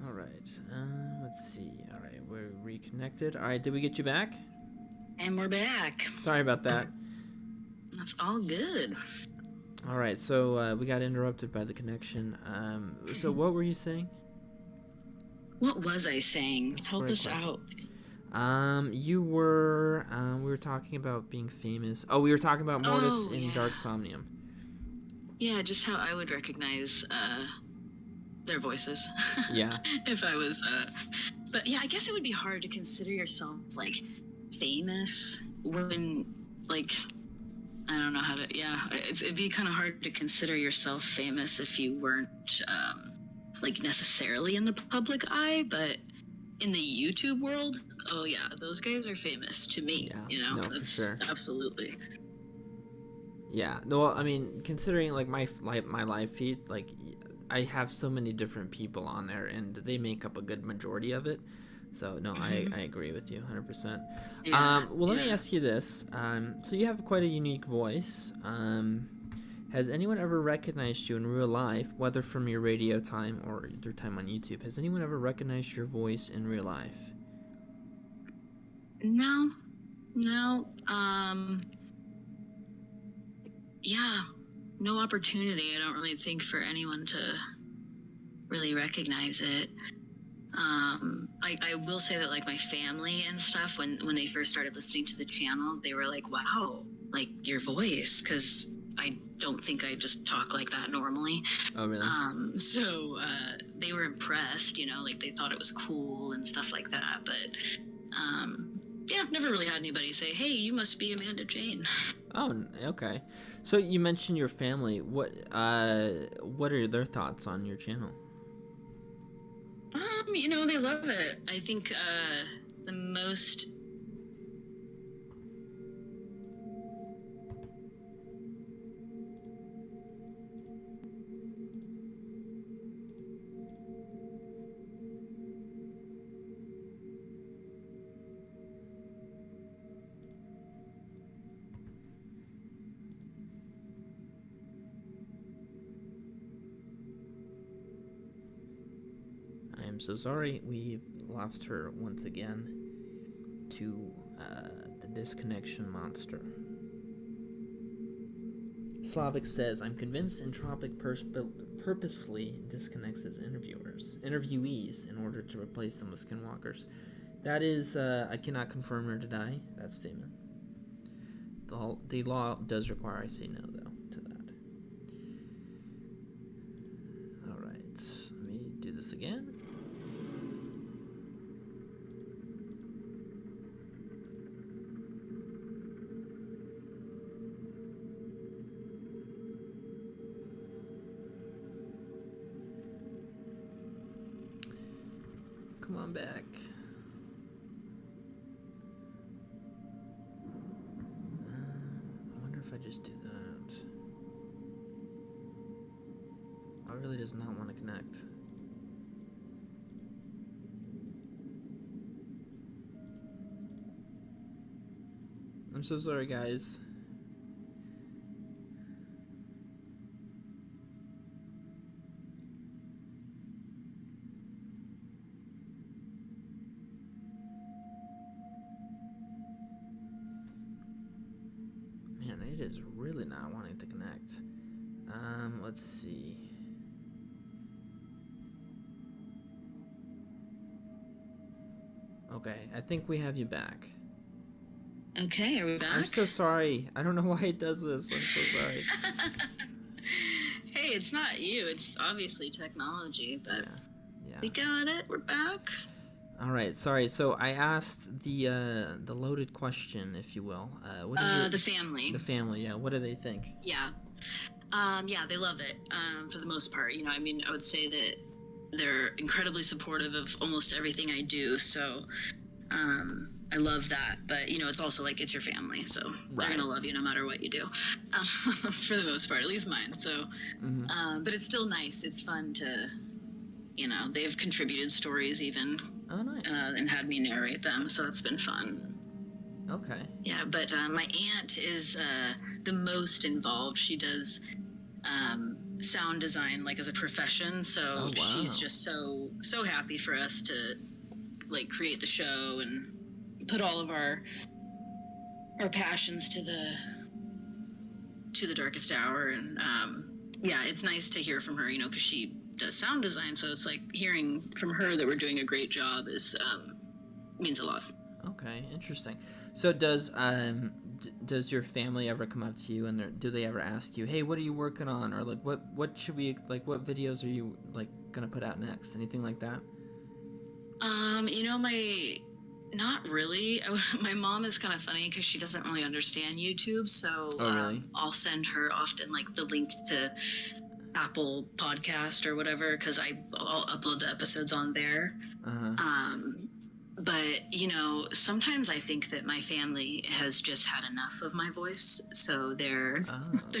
All right. Let's see. All right, we're reconnected. All right, did we get you back? And we're back. Sorry about that. That's all good. All right, so we got interrupted by the connection. So what were you saying? What was I saying? Help us out. We were talking about being famous. Oh, we were talking about Mortis in Dark Somnium. Yeah, just how I would recognize their voices. Yeah. If I was, but yeah, I guess it would be hard to consider yourself like famous when, like, I don't know how to. Yeah, it'd be kind of hard to consider yourself famous if you weren't like necessarily in the public eye, but in the YouTube world, oh yeah, those guys are famous to me. Yeah, you know, that's for sure. Absolutely. Yeah, no, I mean, considering like my live feed, like I have so many different people on there, and they make up a good majority of it. So no, I agree with you 100%. Yeah, let me ask you this. So you have quite a unique voice. Has anyone ever recognized you in real life, whether from your radio time or your time on YouTube? Has anyone ever recognized your voice in real life? No. Yeah, no opportunity. I don't really think for anyone to really recognize it. I will say that like my family and stuff, when they first started listening to the channel, they were like, wow, like your voice, because I don't think I just talk like that normally. Oh, really? So they were impressed, like they thought it was cool and stuff like that. But yeah, never really had anybody say, "Hey, you must be Amanda Jane." Oh, okay. So you mentioned your family. What are their thoughts on your channel? They love it. I think the most. I am so sorry. We've lost her once again to the disconnection monster. Slavic says, I'm convinced Entropic purposefully disconnects his interviewees in order to replace them with skinwalkers. That is, I cannot confirm or deny that statement. The law does require I say no, though, to that. Alright, let me do this again. Come on back. I wonder if I just do that. I really does not want to connect. I'm so sorry, guys. Man, it is really not wanting to connect. Let's see. Okay, I think we have you back. Okay, are we back? I'm so sorry. I don't know why it does this. I'm so sorry. Hey, it's not you. It's obviously technology, but yeah. We got it. We're back. All right, sorry. So I asked the loaded question, if you will. What is the family. The family, yeah. What do they think? Yeah. Yeah, they love it, for the most part. I would say that they're incredibly supportive of almost everything I do, so I love that. But, it's also like it's your family, so they're going to love you no matter what you do, for the most part, at least mine. So, but it's still nice. It's fun to, they've contributed stories even. Oh, nice. And had me narrate them, so it's been fun. Okay. Yeah, but my aunt is the most involved. She does sound design like as a profession, so she's just so happy for us to like create the show and put all of our passions to the darkest hour. And yeah, it's nice to hear from her, because she does sound design, so it's like hearing from her that we're doing a great job is means a lot. Okay, interesting. So does your family ever come up to you and do they ever ask you, hey, what are you working on, or like what should we, like, what videos are you like gonna put out next, anything like that? Not really. My mom is kind of funny because she doesn't really understand YouTube, so really? I'll send her often like the links to Apple Podcast or whatever, because I'll upload the episodes on there. But sometimes I think that my family has just had enough of my voice, so they're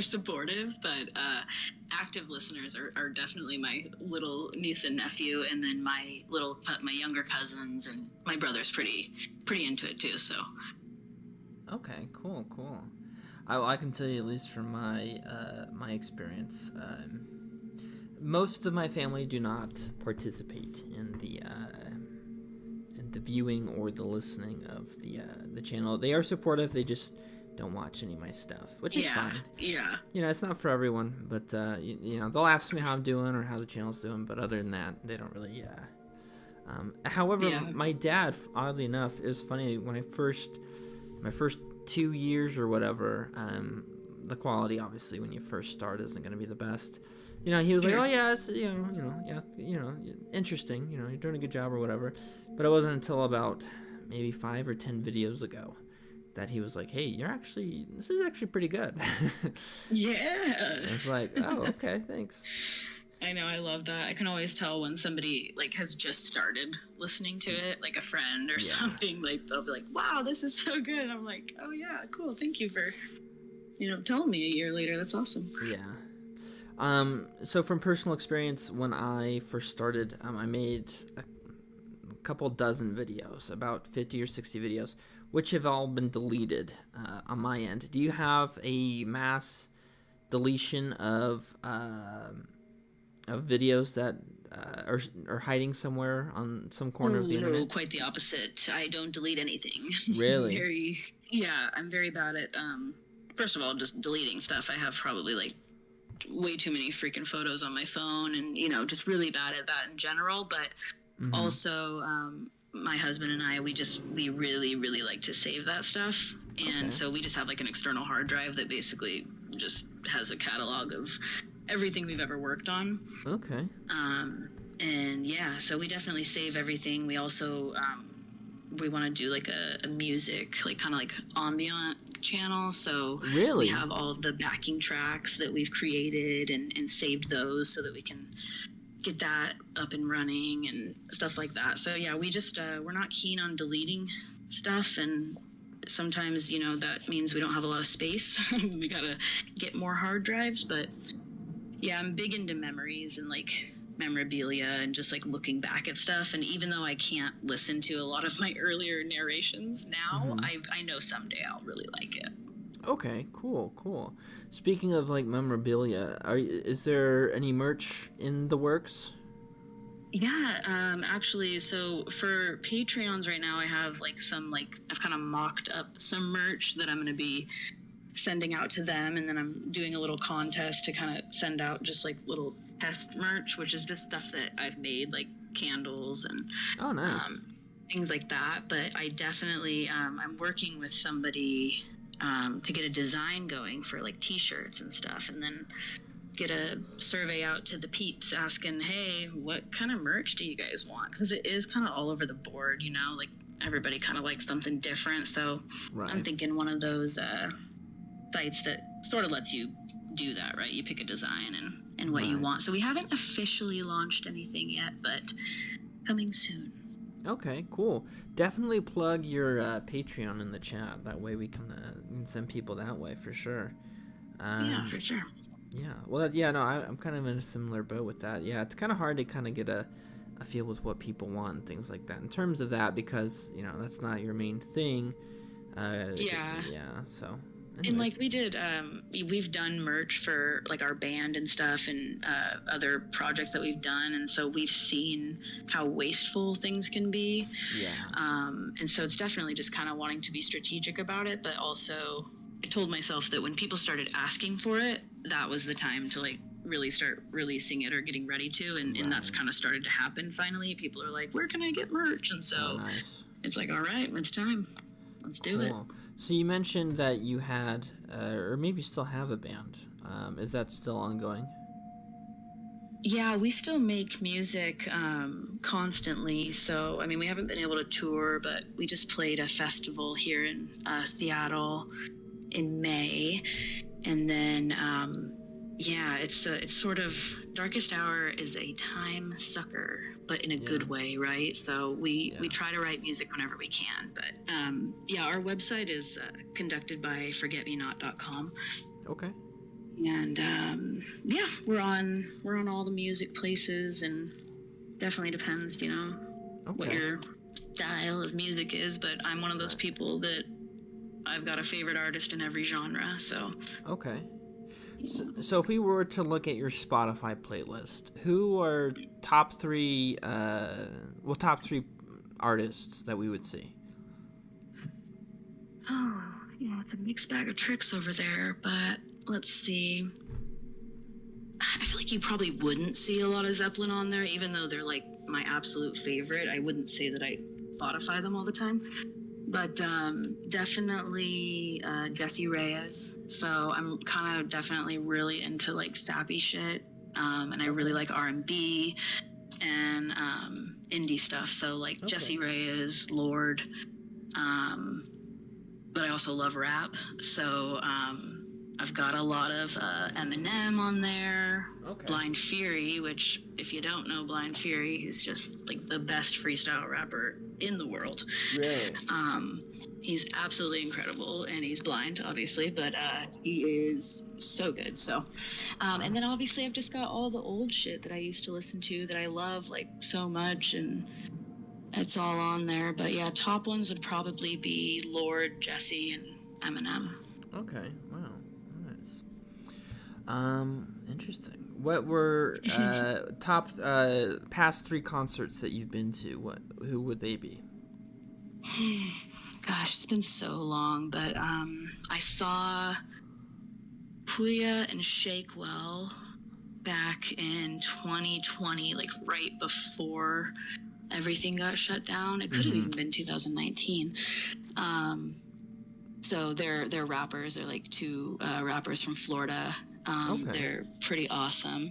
supportive. But active listeners are definitely my little niece and nephew, and then my younger cousins, and my brother's pretty into it too. So. Okay, cool. I can tell you, at least from my my experience, most of my family do not participate in the viewing or the listening of the channel. They are supportive. They just don't watch any of my stuff, which is fine. Yeah. It's not for everyone, but they'll ask me how I'm doing or how the channel's doing, but other than that, they don't really. However, my dad, oddly enough, it was funny when my first 2 years or whatever, the quality obviously when you first start isn't going to be the best. You know, he was like, oh yeah, it's, interesting. You know, you're doing a good job or whatever. But it wasn't until about maybe 5 or 10 videos ago that he was like, hey, this is actually pretty good. Yeah. It's like, oh, okay, thanks. I know, I love that. I can always tell when somebody like has just started listening to it, like a friend or something. Like they'll be like, wow, this is so good. And I'm like, oh yeah, cool, thank you for telling me a year later. That's awesome. Yeah. So from personal experience, when I first started, I made a couple dozen videos, about 50 or 60 videos, which have all been deleted on my end. Do you have a mass deletion of videos that are hiding somewhere on some corner of the internet? No, quite the opposite. I don't delete anything. Really? I'm very bad at, first of all, just deleting stuff. I have probably like way too many freaking photos on my phone, and just really bad at that in general. But also, my husband and I, we really, really like to save that stuff. And so we just have like an external hard drive that basically just has a catalog of everything we've ever worked on. Okay. And yeah, so we definitely save everything. We also, we want to do like a music, like kind of like ambient channel. So really, we have all of the backing tracks that we've created and saved those so that we can get that up and running and stuff like that. So yeah, we just, we're not keen on deleting stuff, and sometimes, that means we don't have a lot of space. We gotta get more hard drives, but yeah, I'm big into memories and like memorabilia and just like looking back at stuff. And even though I can't listen to a lot of my earlier narrations now, I know someday I'll really like it. Okay, cool. Speaking of like memorabilia, is there any merch in the works? Yeah, actually, so for Patreons right now, I have like I've kind of mocked up some merch that I'm going to be sending out to them, and then I'm doing a little contest to kind of send out just like little test merch, which is just stuff that I've made, like candles and things like that. But I definitely I'm working with somebody to get a design going for like t-shirts and stuff, and then get a survey out to the peeps asking, hey, what kind of merch do you guys want? Because it is kind of all over the board, like everybody kind of likes something different. So I'm thinking one of those sites that sort of lets you do that, right? You pick a design and what you want. So we haven't officially launched anything yet, but coming soon. Okay, cool. Definitely plug your Patreon in the chat. That way we can send people that way for sure. Yeah, for sure. Yeah. Well, I'm kind of in a similar boat with that. Yeah, it's kind of hard to kind of get a feel with what people want and things like that in terms of that, because that's not your main thing. Yeah. So. Anyways. And like we did, we've done merch for like our band and stuff, and other projects that we've done, and so we've seen how wasteful things can be. Yeah. And so it's definitely just kind of wanting to be strategic about it, but also I told myself that when people started asking for it, that was the time to like really start releasing it or getting ready to, and that's kind of started to happen finally. People are like, where can I get merch? And so it's like, all right, it's time. Let's do it. So you mentioned that you had, or maybe still have a band. Is that still ongoing? Yeah, we still make music constantly. So, I mean, we haven't been able to tour, but we just played a festival here in Seattle in May. And then, it's sort of, Darkest Hour is a time sucker, but in a good way, right? So we try to write music whenever we can. But our website is conducted by forgetmenot.com. Okay. And we're on all the music places, and definitely depends, what your style of music is. But I'm one of those people that I've got a favorite artist in every genre. So okay. So if we were to look at your Spotify playlist, who are top three artists that we would see? Oh, it's a mixed bag of tricks over there, but let's see. I feel like you probably wouldn't see a lot of Zeppelin on there, even though they're like my absolute favorite. I wouldn't say that I Spotify them all the time. But definitely Jesse Reyes. So I'm kind of definitely really into like sappy shit, and I really like R&B and indie stuff. So like Jesse Reyes, Lord, but I also love rap. So I've got a lot of Eminem on there. Blind Fury, which if you don't know Blind Fury, he's just like the best freestyle rapper in the world. Really? He's absolutely incredible, and he's blind, obviously, but he is so good. So, and then obviously I've just got all the old shit that I used to listen to that I love like so much, and it's all on there. But yeah, top ones would probably be Lord, Jesse, and Eminem. Okay. Wow. Nice. Interesting. What were top past 3 concerts that you've been to? Who would they be? Gosh, it's been so long, but I saw Puya and Shakewell back in 2020, like right before everything got shut down. It could have even been 2019. So they're rappers. They're like 2 rappers from Florida. They're pretty awesome.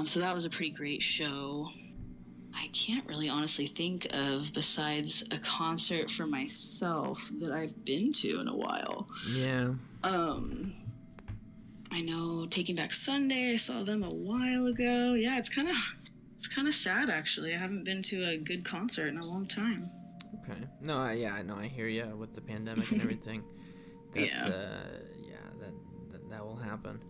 So that was a pretty great show. I can't really honestly think of, besides a concert for myself, that I've been to in a while. Yeah. I know Taking Back Sunday, I saw them a while ago. Yeah, it's kind of sad, actually. I haven't been to a good concert in a long time. Okay. No, I hear you with the pandemic and everything. That's, that will happen.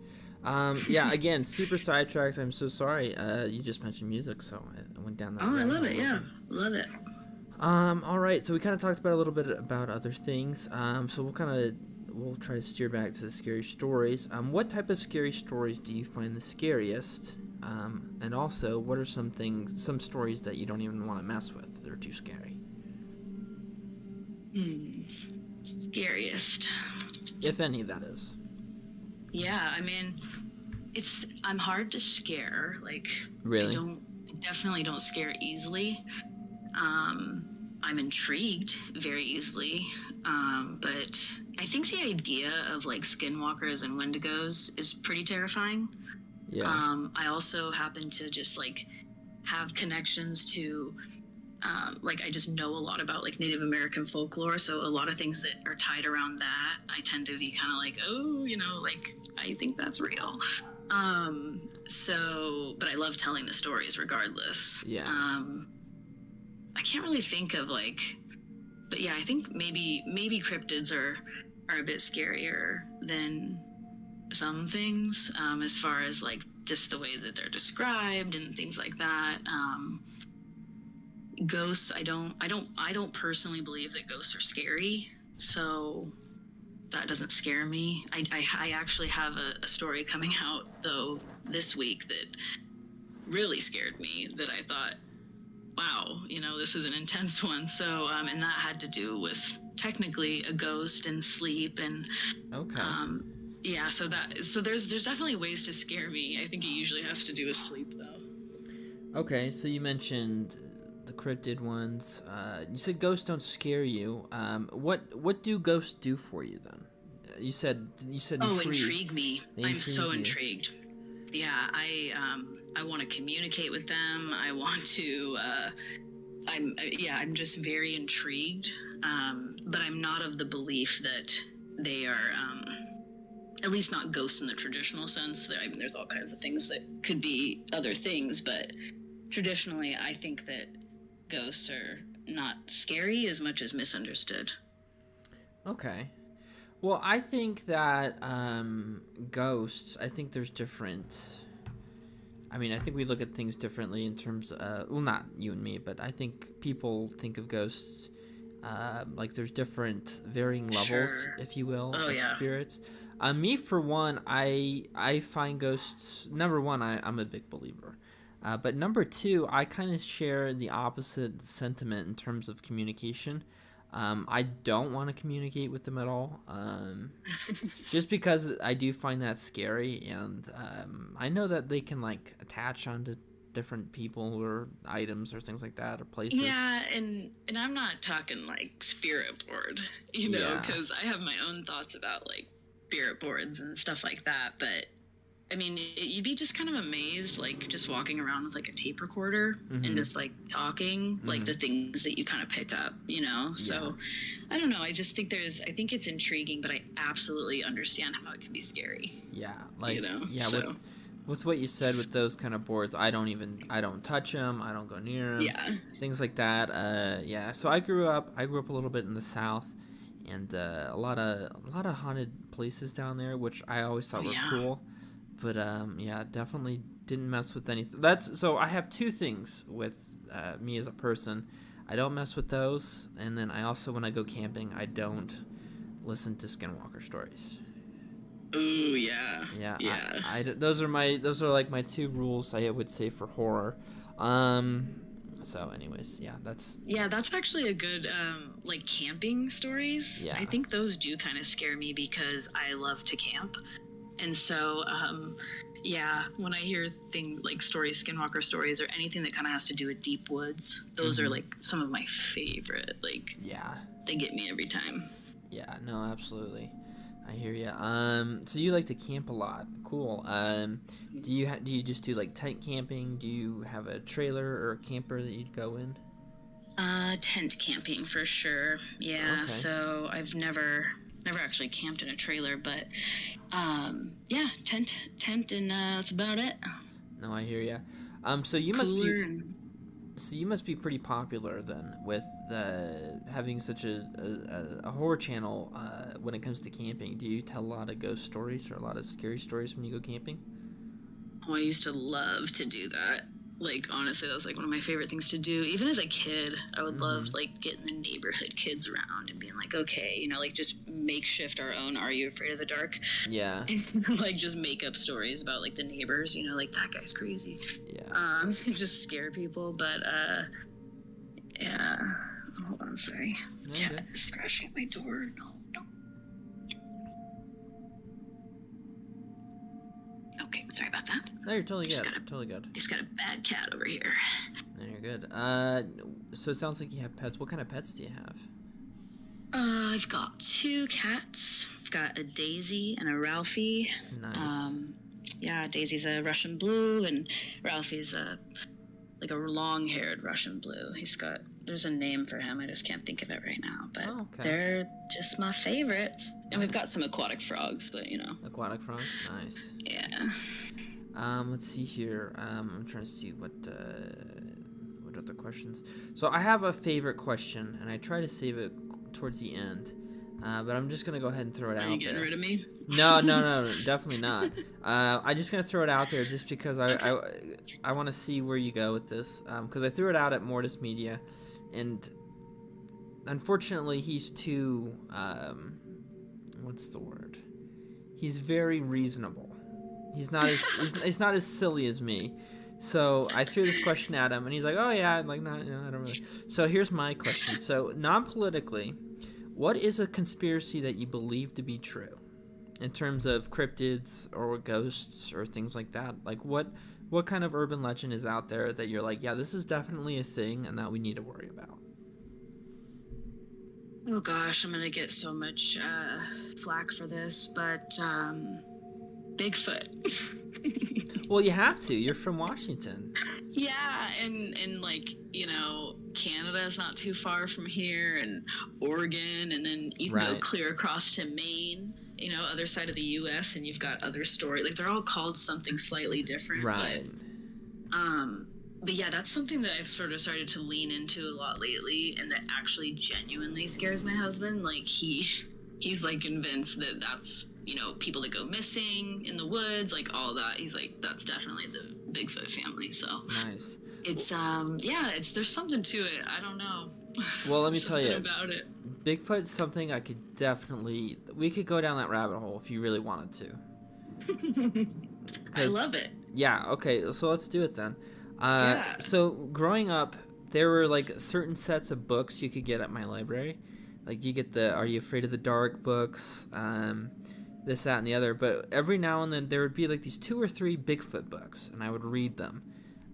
Yeah, again, super sidetracked. I'm so sorry. You just mentioned music, so I went down that. Oh, I love it. Yeah, love it. All right. So we kind of talked about a little bit about other things. So we'll try to steer back to the scary stories. What type of scary stories do you find the scariest? And also, what are some stories that you don't even want to mess with? They're too scary. Scariest. If any, that is. Yeah, I mean, I'm hard to scare. Like, really? I definitely don't scare easily. I'm intrigued very easily. But I think the idea of like skinwalkers and wendigos is pretty terrifying. Yeah. I also happen to just like have connections to like I just know a lot about like Native American folklore, so a lot of things that are tied around that I tend to be kind of like, oh, like I think that's real. So but I love telling the stories regardless. Yeah. I can't really think of like, but yeah, I think maybe cryptids are a bit scarier than some things, as far as like just the way that they're described and things like that. Ghosts, I don't personally believe that ghosts are scary, so that doesn't scare me. I actually have a story coming out though this week that really scared me, that I thought, wow, this is an intense one. So and that had to do with technically a ghost and sleep and yeah, so there's definitely ways to scare me. I think it usually has to do with sleep though. Okay, so you mentioned the cryptid ones. You said ghosts don't scare you. What do ghosts do for you then? You said intrigue me. I'm so intrigued. Yeah, I want to communicate with them. I want to. I'm just very intrigued. But I'm not of the belief that they are. At least not ghosts in the traditional sense. There's all kinds of things that could be other things, but traditionally, I think that ghosts are not scary as much as misunderstood. Okay. Well, I think that ghosts, I think there's different... I mean, I think we look at things differently in terms of... Well, not you and me, but I think people think of ghosts like there's different varying levels, if you will, of spirits. Me, for one, I find ghosts... Number one, I'm a big believer. But number two, I kind of share the opposite sentiment in terms of communication. I don't want to communicate with them at all, just because I do find that scary, and I know that they can like attach onto different people or items or things like that or places. Yeah, and I'm not talking like spirit board, you know, Yeah. because I have my own thoughts about like spirit boards and stuff like that. But I mean, you'd be just kind of amazed, like just walking around with like a tape recorder and just like talking, like the things that you kind of pick up, you know. So I don't know. I just think I think it's intriguing, but I absolutely understand how it can be scary. Yeah, like You know, yeah. so. With what you said with those kind of boards, I don't touch them. I don't go near them. Yeah. Things like that. Yeah. So I grew up a little bit in the South, and a lot of haunted places down there, which I always thought were cool. But yeah, definitely didn't mess with anything. So I have two things with me as a person. I don't mess with those, and then I also, when I go camping, I don't listen to skinwalker stories. Ooh, yeah. Yeah. Those are like my two rules, I would say, for horror. So anyways, that's actually a good like camping stories. Yeah. I think those do kind of scare me because I love to camp. And so yeah, when I hear things like skinwalker stories, or anything that kind of has to do with deep woods, those are like some of my favorite. Like, yeah, they get me every time. Yeah, no, absolutely. I hear you. So you like to camp a lot. Cool. Do you just do like tent camping? Do you have a trailer or a camper that you'd go in? Tent camping for sure. Yeah. Okay. So I've never actually camped in a trailer, but yeah, tent, and that's about it. No, I hear you. So you must be pretty popular then with having such a horror channel when it comes to camping. Do you tell a lot of ghost stories or a lot of scary stories when you go camping? Oh, I used to love to do that. Like, honestly, that was like one of my favorite things to do. Even as a kid, I would love like getting the neighborhood kids around and being like, okay, you know, like just makeshift our own Are You Afraid of the Dark? Yeah. And like just make up stories about like the neighbors, you know, like that guy's crazy. Yeah. Just scare people. But yeah. Hold on, sorry. Cat is scratching at my door. No. Okay, sorry about that. No, you're totally good. Totally good. Just got a bad cat over here. No, you're good. So it sounds like you have pets. What kind of pets do you have? I've got 2 cats. I've got a Daisy and a Ralphie. Nice. Yeah, Daisy's a Russian blue, and Ralphie's like a long-haired Russian blue. There's a name for him. I just can't think of it right now. But they're just my favorites. And we've got some aquatic frogs, but you know. Aquatic frogs? Nice. Yeah. Let's see here. I'm trying to see what other questions. So I have a favorite question, and I try to save it towards the end. But I'm just gonna go ahead and throw it out there. Are you getting rid of me? No, definitely not. I'm just gonna throw it out there just because I want to see where you go with this. Because I threw it out at Mortis Media, and unfortunately he's too what's the word? He's very reasonable. He's not as silly as me. So I threw this question at him, and he's like, "Oh yeah, I'm like, no, I don't really." So here's my question. So non-politically, what is a conspiracy that you believe to be true, in terms of cryptids or ghosts or things like that? Like what kind of urban legend is out there that you're like, yeah, this is definitely a thing and that we need to worry about? Oh gosh, I'm gonna get so much flack for this, but Bigfoot. Well, you have to. You're from Washington. Yeah, and like, you know, Canada's not too far from here, and Oregon, and then you can go clear across to Maine, you know, other side of the U.S., and you've got other stories. Like, they're all called something slightly different. Right. But yeah, that's something that I've sort of started to lean into a lot lately, and that actually genuinely scares my husband. Like, he's like convinced that that's, you know, people that go missing in the woods, like all that. He's like, that's definitely the Bigfoot family. So nice. It's there's something to it. I don't know. Well, let me tell you about it. Bigfoot's something we could go down that rabbit hole if you really wanted to. I love it. Yeah. Okay. So let's do it then. Yeah. So growing up, there were like certain sets of books you could get at my library. Like you get the Are You Afraid of the Dark books, this, that, and the other. But every now and then there would be like these 2 or 3 Bigfoot books, and I would read them.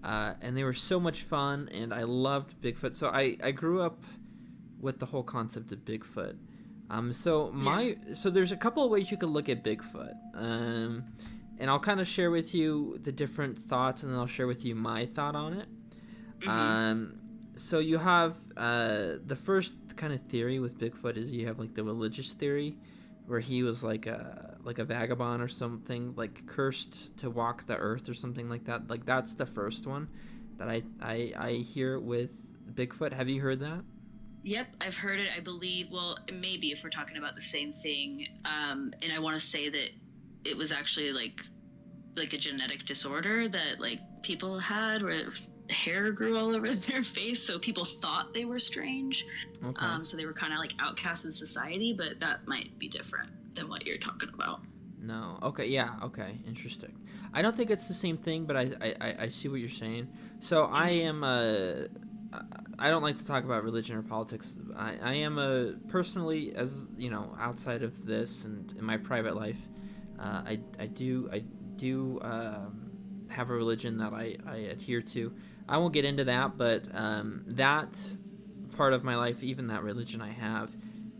and they were so much fun, and I loved Bigfoot. So I grew up with the whole concept of Bigfoot. So there's a couple of ways you could look at Bigfoot, and I'll kind of share with you the different thoughts, and then I'll share with you my thought on it. So you have the first kind of theory with Bigfoot is you have like the religious theory, where he was like a vagabond or something, like cursed to walk the earth or something like that. Like that's the first one that I hear with Bigfoot. Have you heard that? Yep, I've heard it. I believe. Well, maybe if we're talking about the same thing, and I want to say that it was actually like a genetic disorder that like people had, where hair grew all over their face, so people thought they were strange. Okay. So they were kind of like outcasts in society, but that might be different than what you're talking about. No. Okay. Yeah. Okay. Interesting. I don't think it's the same thing, but I see what you're saying. So I am I don't like to talk about religion or politics. I am personally, as you know, outside of this and in my private life, I do have a religion that I adhere to. I won't get into that, but that part of my life, even that religion I have,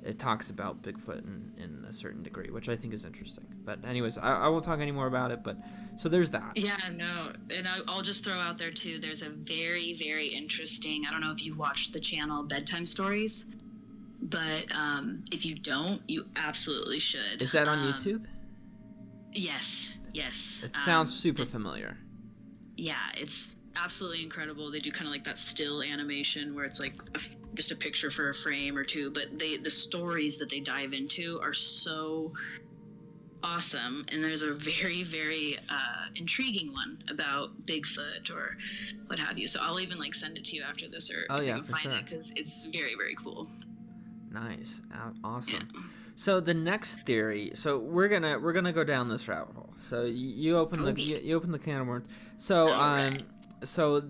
it talks about Bigfoot in a certain degree, which I think is interesting. But anyways, I won't talk any more about it. But so there's that. Yeah, no, and I'll just throw out there too. There's a very, very interesting. I don't know if you watched the channel Bedtime Stories, but if you don't, you absolutely should. Is that on YouTube? Yes. It sounds super familiar. Yeah, it's absolutely incredible. They do kind of like that still animation where it's like just a picture for a frame or two, but the stories that they dive into are so awesome. And there's a very, very intriguing one about Bigfoot or what have you. So I'll even like send it to you after this, or if you can find it, because it's very, very cool. Nice. Awesome. Yeah. So the next theory. So we're gonna go down this rabbit hole. So you open you open the can of worms. So right. So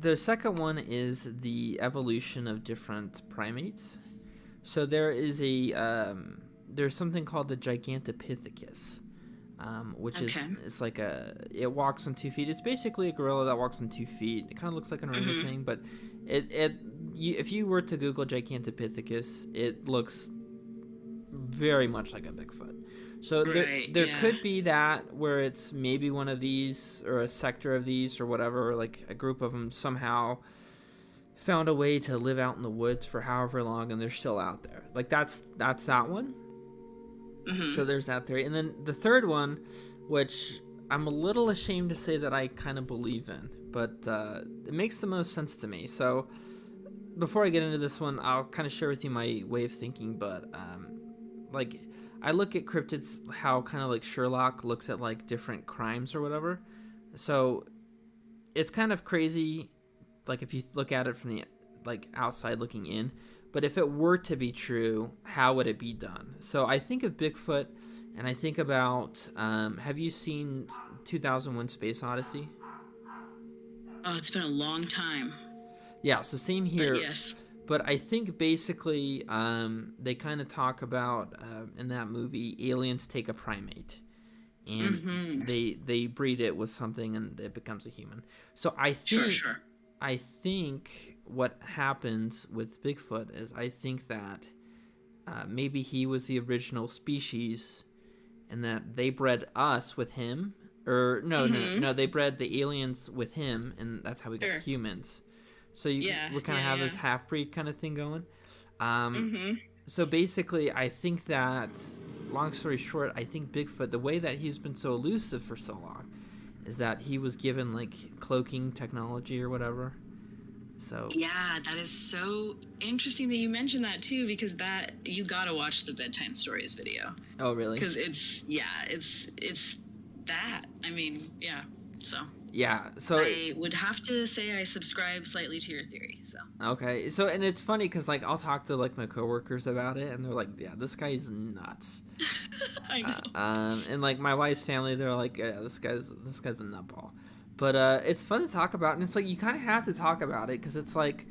the second one is the evolution of different primates. So there is there's something called the Gigantopithecus, which is it's like it walks on 2 feet. It's basically a gorilla that walks on 2 feet. It kind of looks like an orangutan, but if you were to Google Gigantopithecus, it looks very much like a Bigfoot. So there could be that where it's maybe one of these or a sector of these or whatever, or like a group of them somehow found a way to live out in the woods for however long and they're still out there. Like that's that one. So there's that theory. And then the third one, which I'm a little ashamed to say that I kind of believe in, but it makes the most sense to me. So before I get into this one, I'll kind of share with you my way of thinking, but like I look at cryptids how kind of like Sherlock looks at like different crimes or whatever. So it's kind of crazy, like if you look at it from the like outside looking in. But if it were to be true, how would it be done? So I think of Bigfoot, and I think about have you seen 2001: Space Odyssey? Oh, it's been a long time. Yeah, so same here. But yes. But I think basically they kind of talk about in that movie, aliens take a primate and they breed it with something and it becomes a human. So I think I think what happens with Bigfoot is I think that maybe he was the original species and that they bred us with him. Or no, they bred the aliens with him and that's how we got humans. So we kind of have this half-breed kind of thing going. So basically, I think that, long story short, I think Bigfoot, the way that he's been so elusive for so long, is that he was given, like, cloaking technology or whatever. So yeah, that is so interesting that you mentioned that, too, because you gotta watch the Bedtime Stories video. Oh, really? Because it's that. I mean, yeah, so... Yeah, so I would have to say I subscribe slightly to your theory. So okay, so and it's funny because like I'll talk to like my coworkers about it, and they're like, "Yeah, this guy's nuts." I know. And like my wife's family, they're like, "Yeah, this guy's a nutball." But it's fun to talk about, and it's like you kind of have to talk about it because it's like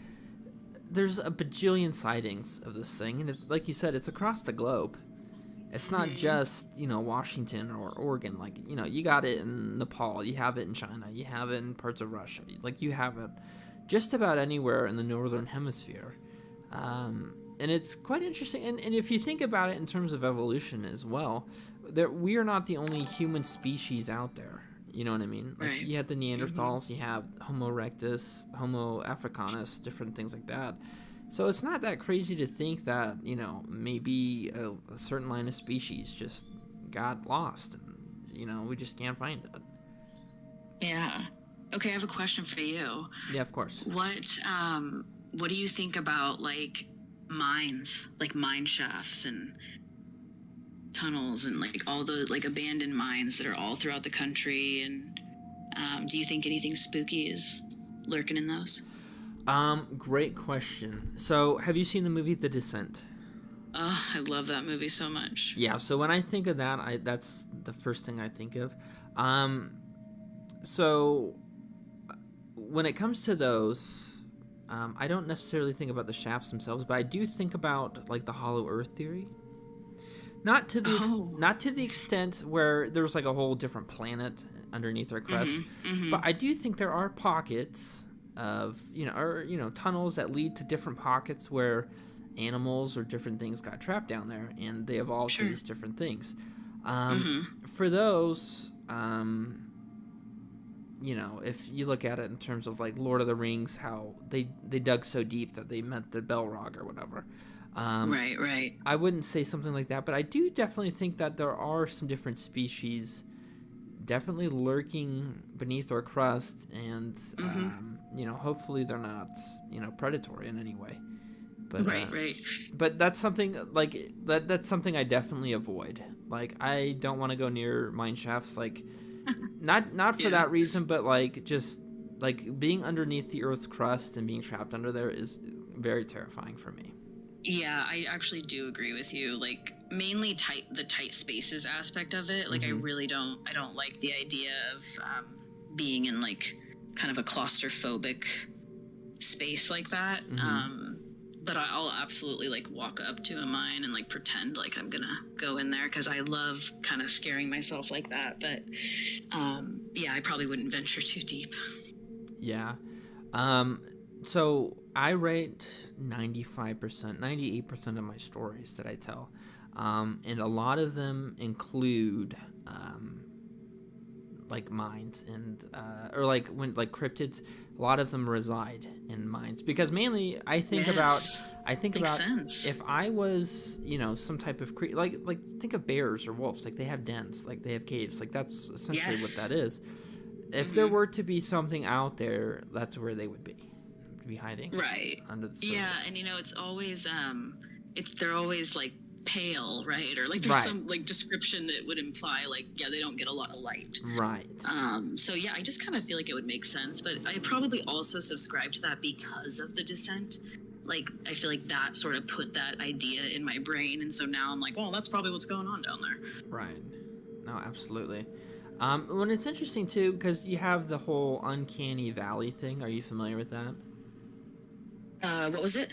there's a bajillion sightings of this thing, and it's like you said, it's across the globe. It's not just, Washington or Oregon. Like, you got it in Nepal, you have it in China, you have it in parts of Russia. Like, you have it just about anywhere in the northern hemisphere. And it's quite interesting. And if you think about it in terms of evolution as well, that we are not the only human species out there. You know what I mean? Like, Right. you have the Neanderthals, you have Homo erectus, Homo africanus, different things like that. So it's not that crazy to think that, maybe a certain line of species just got lost and, we just can't find it. Yeah. Okay, I have a question for you. Yeah, of course. What do you think about like mines, like mine shafts and tunnels and like all the like abandoned mines that are all throughout the country? And do you think anything spooky is lurking in those? Great question. So, have you seen the movie The Descent? Oh, I love that movie so much. Yeah, so when I think of that, that's the first thing I think of. So when it comes to those, I don't necessarily think about the shafts themselves, but I do think about like the hollow earth theory. Not to the extent where there's like a whole different planet underneath our crust, but I do think there are pockets of tunnels that lead to different pockets where animals or different things got trapped down there, and they evolved to these different things. For those, if you look at it in terms of like Lord of the Rings, how they dug so deep that they met the Balrog or whatever. Right. I wouldn't say something like that, but I do definitely think that there are some different species definitely lurking beneath our crust, and hopefully they're not predatory in any way. But right. But that's something like that's something I definitely avoid. Like, I don't want to go near mine shafts. Like, not for that reason, but like just like being underneath the Earth's crust and being trapped under there is very terrifying for me. Yeah, I actually do agree with you. Like, mainly the tight spaces aspect of it. Like, I don't like the idea of being in like kind of a claustrophobic space like that. But I'll absolutely like walk up to a mine and like pretend like I'm gonna go in there, because I love kind of scaring myself like that. But I probably wouldn't venture too deep. Yeah. So I rate 95%, 98% of my stories that I tell. And a lot of them include like mines and or like when like cryptids. A lot of them reside in mines, because mainly I think about sense. if I was some type of like think of bears or wolves. Like, they have dens, like they have caves. Like, that's essentially what that is. If there were to be something out there, that's where they would be hiding, right under the surface. Yeah, and it's always they're always like pale, right? Or like there's some like description that would imply like, they don't get a lot of light, right? So I just kind of feel like it would make sense. But I probably also subscribe to that because of The Descent. Like, I feel like that sort of put that idea in my brain, and so now I'm like, well, that's probably what's going on down there. Right. No, absolutely. When it's interesting too, because you have the whole uncanny valley thing. Are you familiar with that? What was it?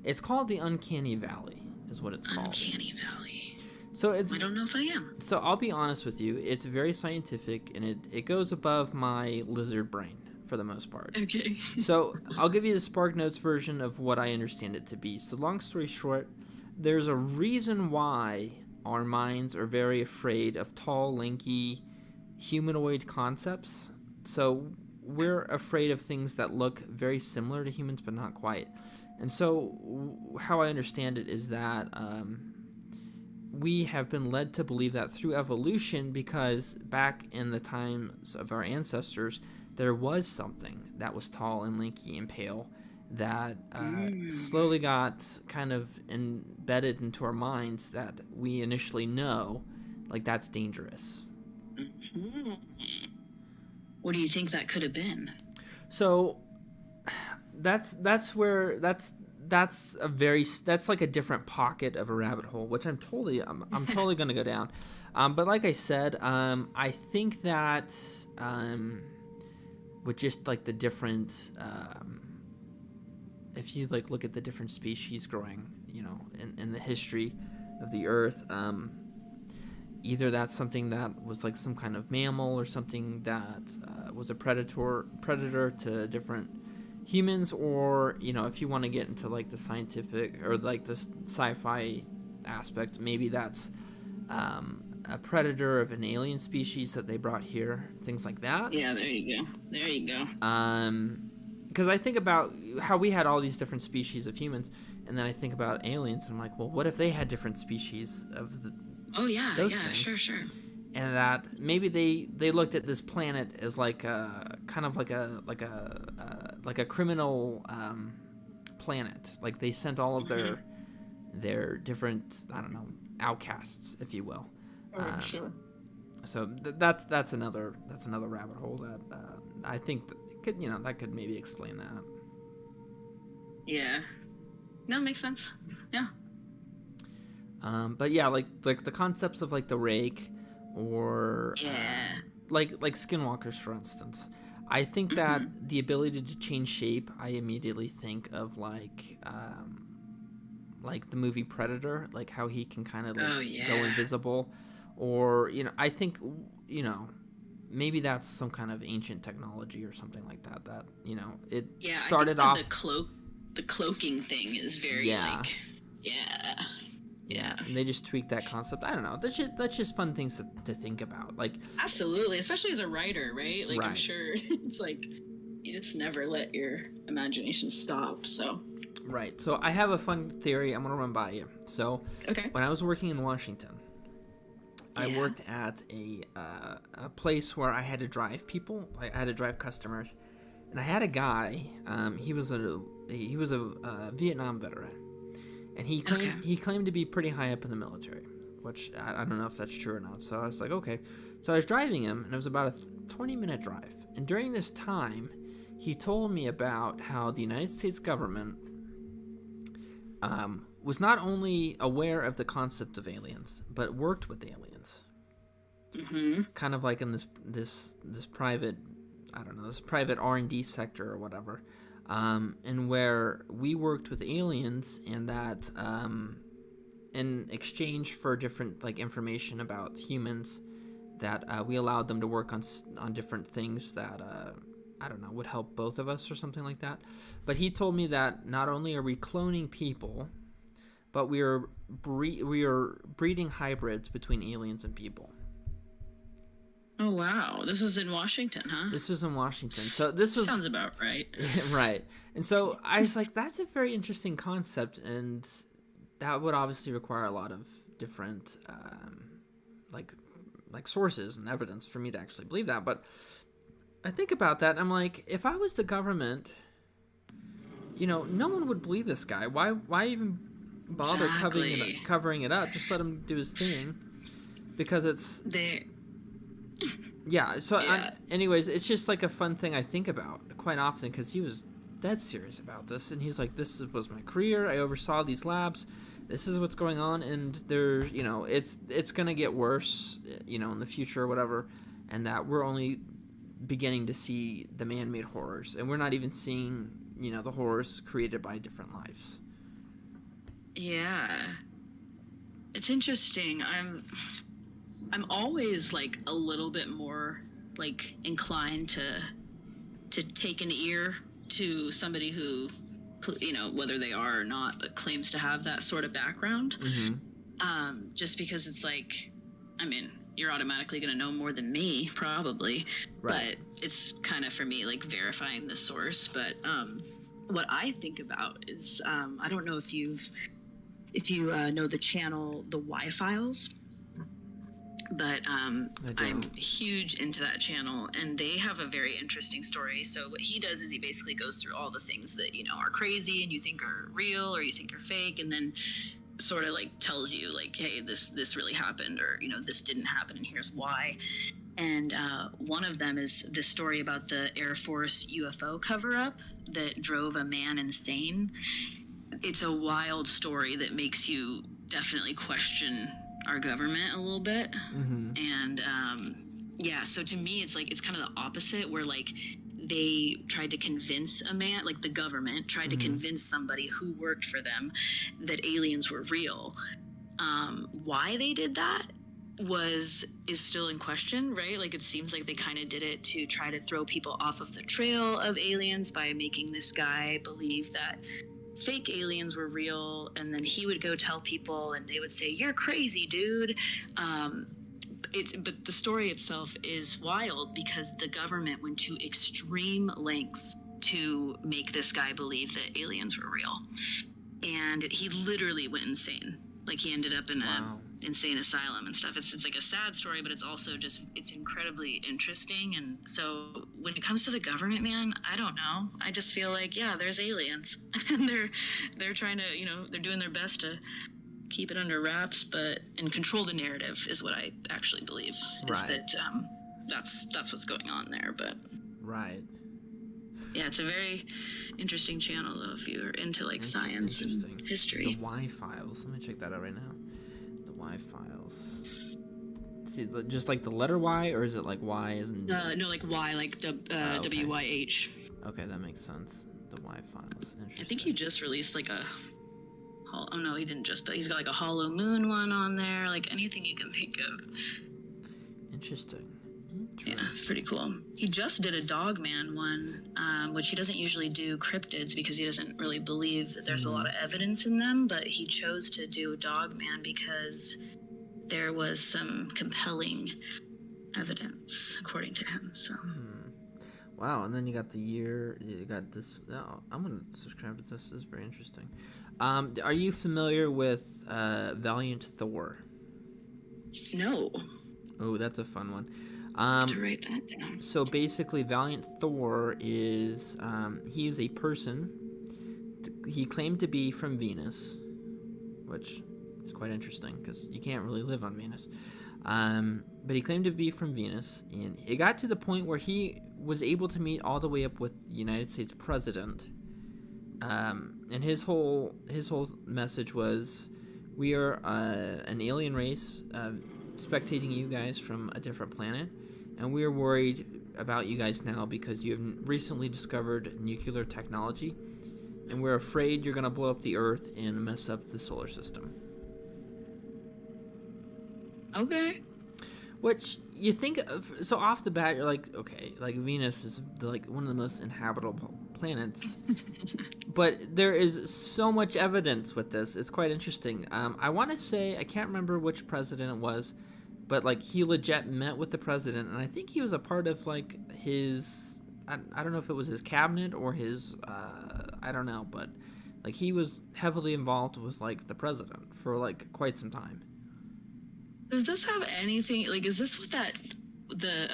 It's called the uncanny valley, is what it's called. Uncanny valley. So I don't know if I am. So I'll be honest with you. It's very scientific, and it goes above my lizard brain for the most part. Okay. So I'll give you the Spark Notes version of what I understand it to be. So long story short, there's a reason why our minds are very afraid of tall, lanky, humanoid concepts. So we're afraid of things that look very similar to humans, but not quite. And so how I understand it is that we have been led to believe that through evolution, because back in the times of our ancestors, there was something that was tall and lanky and pale that slowly got kind of embedded into our minds, that we initially know, like, that's dangerous. What do you think that could have been? So that's like a different pocket of a rabbit hole, which I'm totally going to go down. But like I said, I think that with just like the different, if you like look at the different species growing, in the history of the earth, either that's something that was like some kind of mammal or something that was a predator to different humans, or if you want to get into like the scientific or like the sci-fi aspect, maybe that's a predator of an alien species that they brought here, things like that. Yeah, there you go. Because I think about how we had all these different species of humans, and then I think about aliens, and I'm like, well, what if they had different species of those things? Sure. And that maybe they looked at this planet as like a kind of like a criminal planet. Like they sent all of their different, I don't know, outcasts, if you will. Sure. So that's another rabbit hole that I think that could maybe explain that. Yeah. No, makes sense. Yeah. But yeah, like the concepts of like the rake, or like skinwalkers, for instance. I think that the ability to change shape, I immediately think of like the movie Predator, like how he can kind of go invisible, or I think maybe that's some kind of ancient technology or something like that. That it started off. The cloaking thing is very like Yeah, and they just tweaked that concept. I don't know. That's just fun things to think about. Like, absolutely, especially as a writer, right? Like, right. I'm sure it's like you just never let your imagination stop. So. Right. So I have a fun theory I'm gonna run by you. So, when I was working in Washington, I worked at a place where I had to drive people. I had to drive customers, and I had a guy. He was a Vietnam veteran. And he claimed to be pretty high up in the military, which I don't know if that's true or not. So I was like, okay. So I was driving him, and it was about a 20-minute drive. And during this time, he told me about how the United States government was not only aware of the concept of aliens, but worked with aliens. Mm-hmm. Kind of like in this private, I don't know, this private R&D sector or whatever. And where we worked with aliens, and that in exchange for different like information about humans, that we allowed them to work on different things that I don't know, would help both of us or something like that. But he told me that not only are we cloning people, but we are breeding hybrids between aliens and people. Oh, wow. This was in Washington, huh? This was in Washington. So this was... Sounds about right. Right. And so I was like, that's a very interesting concept, and that would obviously require a lot of different like sources and evidence for me to actually believe that. But I think about that, and I'm like, if I was the government, no one would believe this guy. Why even bother covering it up? Just let him do his thing, because it's... Yeah, so anyways, it's just like a fun thing I think about quite often, because he was dead serious about this, and he's like, this was my career, I oversaw these labs, this is what's going on, and there's, it's going to get worse, in the future or whatever, and that we're only beginning to see the man-made horrors, and we're not even seeing, the horrors created by different lives. Yeah. It's interesting. I'm always like a little bit more like inclined to take an ear to somebody who, whether they are or not, but claims to have that sort of background. Mm-hmm. Just because it's like, I mean, you're automatically going to know more than me, probably. Right. But it's kind of for me like verifying the source. But what I think about is I don't know if you know the channel The Y-Files. But I'm huge into that channel, and they have a very interesting story. So what he does is he basically goes through all the things that are crazy and you think are real or you think are fake, and then sort of like tells you like, hey, this really happened, or this didn't happen, and here's why. And one of them is this story about the Air Force UFO cover-up that drove a man insane. It's a wild story that makes you definitely question our government a little bit. Mm-hmm. And so to me it's kind of the opposite, where like they tried to convince a man, like the government tried to convince somebody who worked for them that aliens were real. Why they did that, is still in question, right? Like, it seems like they kind of did it to try to throw people off of the trail of aliens by making this guy believe that fake aliens were real, and then he would go tell people and they would say, "You're crazy, dude." But the story itself is wild because the government went to extreme lengths to make this guy believe that aliens were real, and he literally went insane. Like, he ended up in Wow. a insane asylum and stuff. It's like a sad story, but it's also just, it's incredibly interesting. And so when it comes to the government, man, I don't know. I just feel like, yeah, there's aliens, and they're trying to, they're doing their best to keep it under wraps, and control the narrative is what I actually believe. Is Right. that that's what's going on there. But Right. yeah, it's a very interesting channel though if you're into like That's science interesting. and history. The Y files. Let me check that out right now. The Y files. See, just like the letter Y, or is it like Y as in? No, like Y, like okay. WYH. Okay, that makes sense. The Y files. Interesting. I think he just released like a. Oh no, he didn't just, but he's got like a Hollow Moon one on there. Like anything you can think of. Interesting. Yeah, it's pretty cool. He just did a Dogman one, which he doesn't usually do cryptids because he doesn't really believe that there's a lot of evidence in them, but he chose to do Dogman because there was some compelling evidence, according to him. So. Wow, and then you got the year. You got this. Oh, I'm gonna subscribe to this. This is very interesting. Are you familiar with Valiant Thor? No. Oh, that's a fun one. To write that down. So basically, Valiant Thor is he is a person. He claimed to be from Venus, which is quite interesting because you can't really live on Venus. But he claimed to be from Venus, and it got to the point where he was able to meet all the way up with the United States president. And his whole message was, "We are an alien race, spectating you guys from a different planet, and we are worried about you guys now because you have recently discovered nuclear technology, and we're afraid you're gonna blow up the Earth and mess up the solar system." Okay. Which you think of, so off the bat, you're like, okay, like Venus is like one of the most inhabitable planets, but there is so much evidence with this. It's quite interesting. I want to say, I can't remember which president it was, but like he legit met with the president, and I think he was a part of like his, I don't know if it was his cabinet or his, I don't know, but like he was heavily involved with like the president for like quite some time. Does this have anything, like, is this what the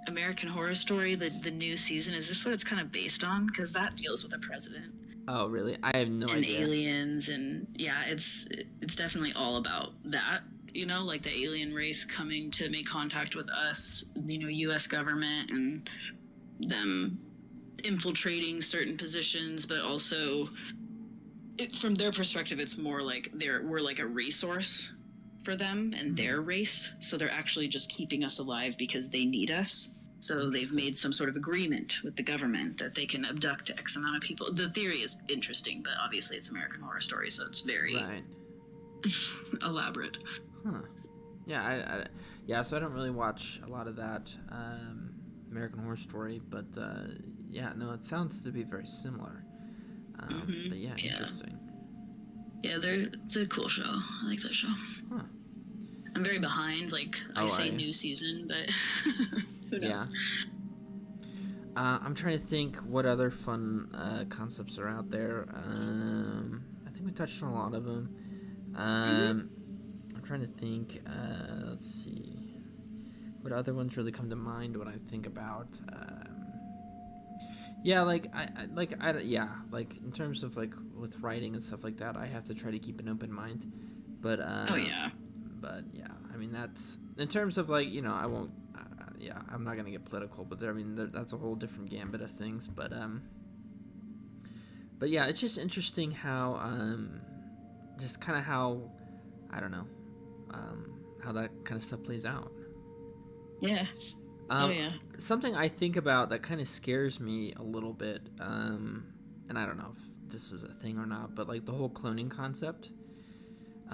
American Horror Story, the new season, is this what it's kind of based on? Because that deals with a president. Oh, really? I have no idea. And aliens, and yeah, it's definitely all about that, like the alien race coming to make contact with us, U.S. government, and them infiltrating certain positions, but also, from their perspective, it's more like we're like a resource for them and their race, so they're actually just keeping us alive because they need us. So they've made some sort of agreement with the government that they can abduct X amount of people. The theory is interesting, but obviously it's American Horror Story, so it's very elaborate. Huh. Yeah, yeah. So I don't really watch a lot of that American Horror Story, but yeah, no, it sounds to be very similar. But yeah, interesting. Yeah, it's a cool show. I like that show. Huh. I'm very behind. Like, I say new season, but who knows? Yeah. I'm trying to think what other fun concepts are out there. I think we touched on a lot of them. I'm trying to think. Let's see. What other ones really come to mind when I think about? Yeah, like yeah, like in terms of like with writing and stuff like that, I have to try to keep an open mind. But oh yeah. But yeah, I mean that's in terms of like I won't. Yeah, I'm not gonna get political, but that's a whole different gambit of things. But yeah, it's just interesting how just kind of how I don't know how that kind of stuff plays out. Yeah. Yeah. Something I think about that kind of scares me a little bit, and I don't know if this is a thing or not, but like the whole cloning concept.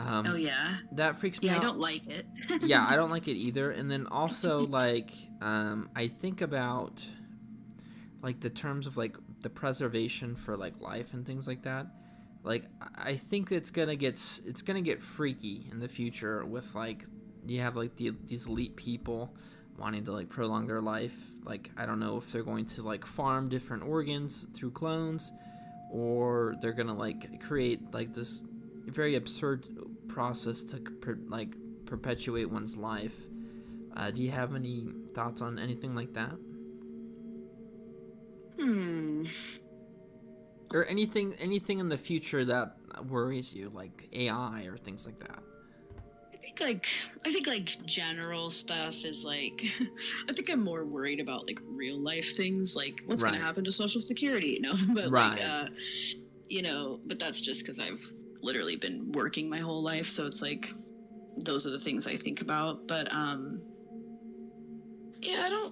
Oh yeah. That freaks me Yeah, I out. don't like it. Yeah, I don't like it either. And then also, like, I think about, like, the terms of, like, the preservation for, like, life and things like that. Like, I think it's gonna get freaky in the future with, like, you have, like, these elite people wanting to, like, prolong their life. Like, I don't know if they're going to, like, farm different organs through clones, or they're gonna, like, create, like, this very absurd process to, like, perpetuate one's life. Do you have any thoughts on anything like that? Hmm. Or anything in the future that worries you, like AI or things like that? I think like general stuff is like I think I'm more worried about like real life things, like what's gonna Right. happen to Social Security, you know? But like Right. but that's just because I've literally been working my whole life, so it's like those are the things I think about. But yeah,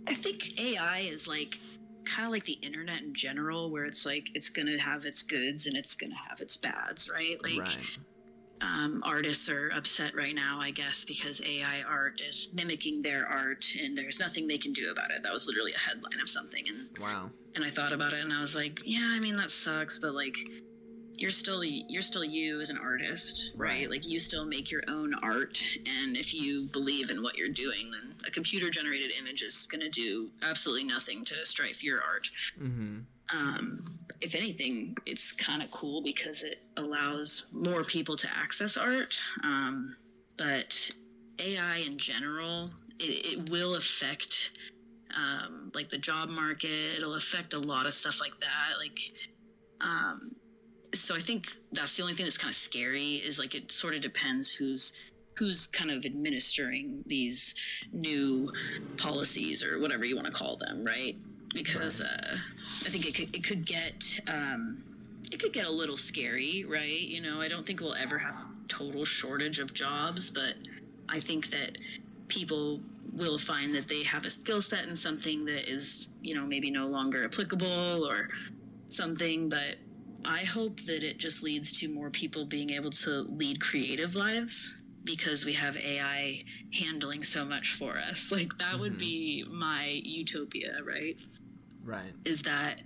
I think AI is like kind of like the internet in general, where it's like it's gonna have its goods and it's gonna have its bads, right? Like Right. artists are upset right now, I guess, because AI art is mimicking their art, and there's nothing they can do about it. That was literally a headline of something, Wow. and I thought about it, and I was like, yeah, I mean that sucks, but like you're still you as an artist, right? Like you still make your own art, and if you believe in what you're doing, then a computer generated image is going to do absolutely nothing to strife your art. Mm-hmm. If anything, it's kind of cool because it allows more people to access art. But AI in general, it will affect like the job market. It'll affect a lot of stuff like that. Like, so I think that's the only thing that's kind of scary is like it sort of depends who's kind of administering these new policies or whatever you want to call them, right? Because I think it could get a little scary, right? You know, I don't think we'll ever have a total shortage of jobs, but I think that people will find that they have a skill set in something that is, you know, maybe no longer applicable or something. But I hope that it just leads to more people being able to lead creative lives because we have AI handling so much for us. Like that would be my utopia, right? Right. Is that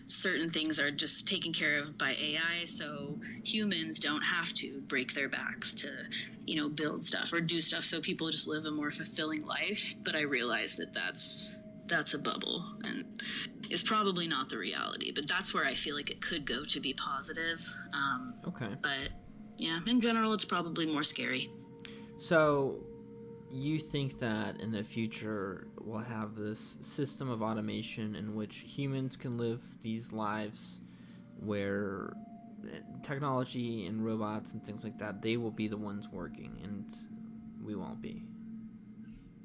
certain things are just taken care of by AI, so humans don't have to break their backs to, you know, build stuff or do stuff, so people just live a more fulfilling life. But I realize that that's a bubble and is probably not the reality. But that's where I feel like it could go to be positive. Okay. But yeah, in general, it's probably more scary. So, you think that in the future we'll have this system of automation in which humans can live these lives where technology and robots and things like that, they will be the ones working and we won't be?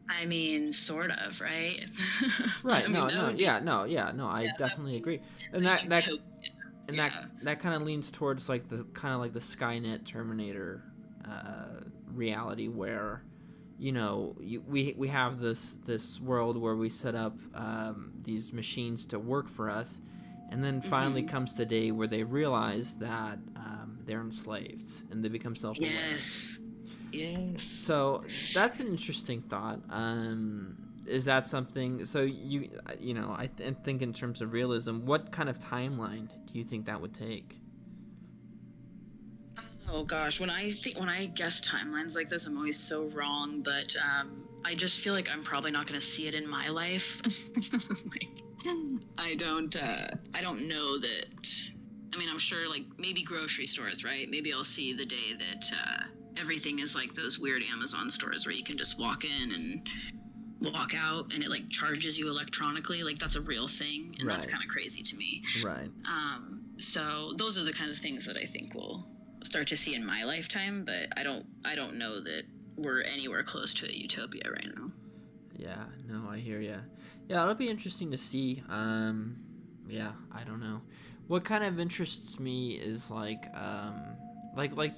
I mean, sort of, right? Right. I mean, I definitely agree. And the that utopia. and Yeah. that kind of leans towards like the kind of like the Skynet Terminator reality where, you know, we have this world where we set up these machines to work for us, and then finally comes the day where they realize that they're enslaved and they become self-aware. Yes. So that's an interesting thought. Is that something? So you know, I think in terms of realism, what kind of timeline do you think that would take? Oh gosh, when I guess timelines like this, I'm always so wrong. But I just feel like I'm probably not going to see it in my life. Like, I don't know that. I mean, I'm sure like maybe grocery stores, right? Maybe I'll see the day that everything is like those weird Amazon stores where you can just walk in and walk out and it like charges you electronically. Like that's a real thing, and that's kind of crazy to me. Right. So those are the kinds of things that I think we'll start to see in my lifetime, but I don't know that we're anywhere close to a utopia right now. Yeah, no, I hear ya. Yeah, it'll be interesting to see. Yeah, I don't know. What kind of interests me is like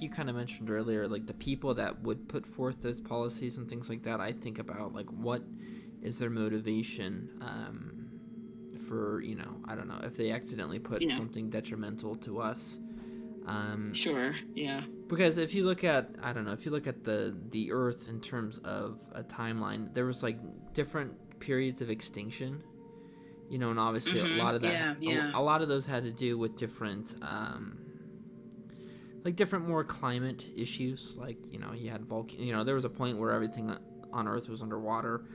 you kind of mentioned earlier, like the people that would put forth those policies and things like that. I think about like what is their motivation for, you know, I don't know, if they accidentally put something detrimental to us. Sure. Yeah. Because if you look at, I don't know, if you look at the Earth in terms of a timeline, there was like different periods of extinction, and obviously a lot of that, Yeah. Yeah. a lot of those had to do with different, like different more climate issues. Like you had there was a point where everything on Earth was underwater.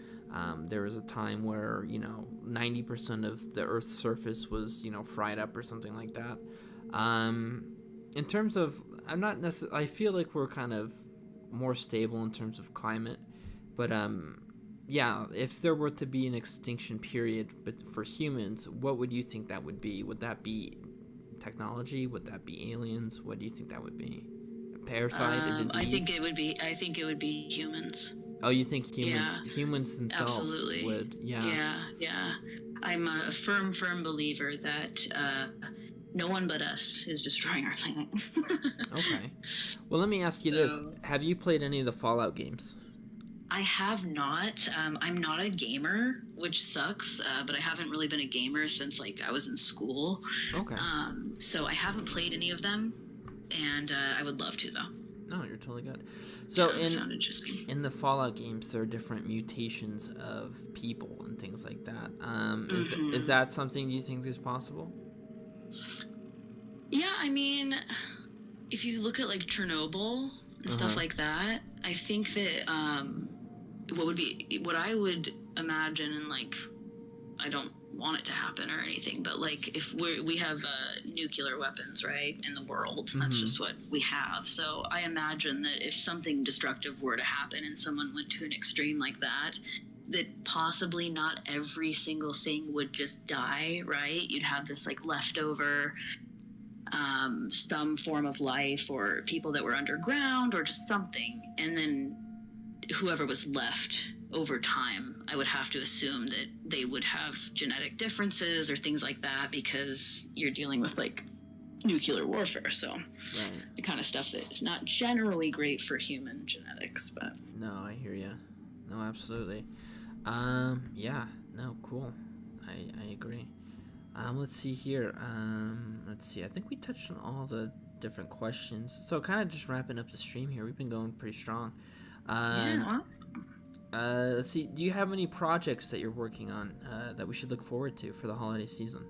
There was a time where 90% of the Earth's surface was fried up or something like that. In terms of, I'm not necessarily, I feel like we're kind of more stable in terms of climate, but yeah, if there were to be an extinction period, but for humans, what would you think that would be? Would that be technology? Would that be aliens? What do you think that would be? A parasite, a disease? I think it would be humans. Oh, you think humans themselves absolutely. would? Yeah. I'm a firm believer that no one but us is destroying our planet. Okay. Well, let me ask you this. Have you played any of the Fallout games? I have not. I'm not a gamer, which sucks, but I haven't really been a gamer since I was in school. Okay. So I haven't played any of them, and I would love to, though. No, you're totally good. So sound interesting. In the Fallout games, there are different mutations of people and things like that. Is that something you think is possible? Yeah, I mean, if you look at Chernobyl and stuff like that, I think that what I would imagine, and I don't want it to happen or anything, but if we have nuclear weapons, right, in the world, and that's just what we have. So I imagine that if something destructive were to happen and someone went to an extreme like that possibly not every single thing would just die, right? You'd have this leftover some form of life, or people that were underground, or just something, and then whoever was left over time, I would have to assume that they would have genetic differences or things like that, because you're dealing with nuclear warfare, so the kind of stuff that's not generally great for human genetics. But no, I hear you. No, absolutely. Yeah, no, cool. I agree. Let's see here. Let's see. I think we touched on all the different questions. So kind of just wrapping up the stream here. We've been going pretty strong. Yeah, awesome. Let's see. Do you have any projects that you're working on that we should look forward to for the holiday season?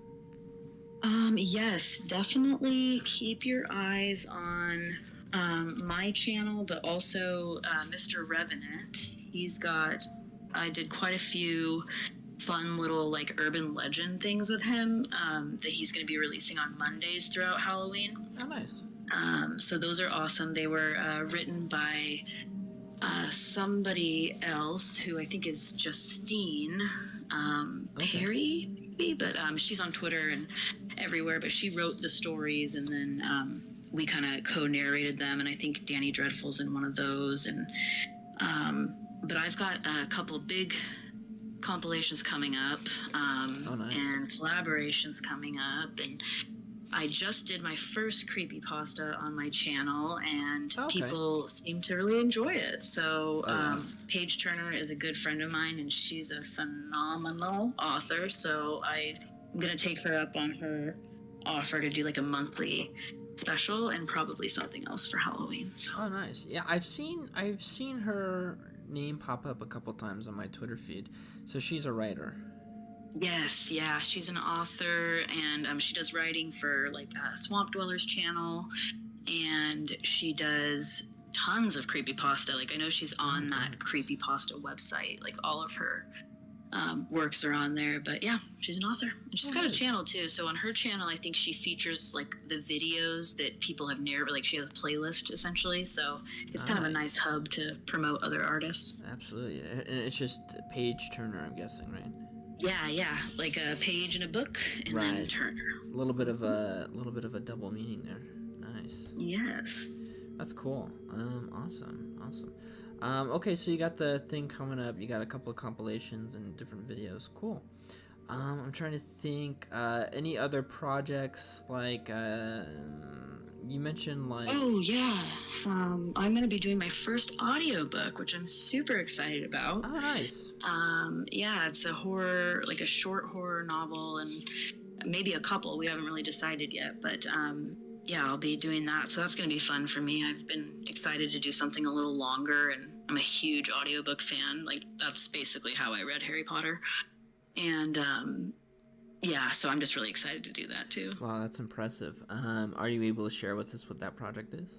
Yes, definitely keep your eyes on my channel, but also Mr. Revenant. I did quite a few fun little urban legend things with him that he's going to be releasing on Mondays throughout Halloween. Oh, nice. So those are awesome. They were written by somebody else who I think is Justine Perry, maybe, but she's on Twitter and everywhere, but she wrote the stories, and then we kind of co-narrated them, and I think Danny Dreadful's in one of those, and but I've got a couple big compilations coming up, nice. and collaborations coming up, and I just did my first creepypasta on my channel, and people seem to really enjoy it. So Paige Turner is a good friend of mine, and she's a phenomenal author, so I'm going to take her up on her offer to do a monthly special, and probably something else for Halloween. So. Oh, nice. Yeah, I've seen her name pop up a couple times on my Twitter feed. So she's a writer. Yes, yeah, she's an author, and she does writing for Swamp Dwellers channel, and she does tons of creepypasta. I know she's on that creepypasta website. All of her works are on there. But yeah, she's an author, and she's got a channel too. So on her channel, I think she features the videos that people have narrated. She has a playlist essentially. So it's kind of a nice hub to promote other artists. Absolutely, and it's just Paige Turner, I'm guessing, right? Yeah, like a page in a book, and then Turner. A little bit of a double meaning there. Nice. Yes. That's cool. Awesome. Okay, so you got the thing coming up. You got a couple of compilations and different videos. Cool. I'm trying to think. Any other projects you mentioned Oh yeah. I'm gonna be doing my first audiobook, which I'm super excited about. Oh, nice. Yeah, it's a horror, a short horror novel, and maybe a couple. We haven't really decided yet, but yeah, I'll be doing that. So that's going to be fun for me. I've been excited to do something a little longer, and I'm a huge audiobook fan. Like, that's basically how I read Harry Potter. And yeah, so I'm just really excited to do that too. Wow, that's impressive. Are you able to share with us what that project is?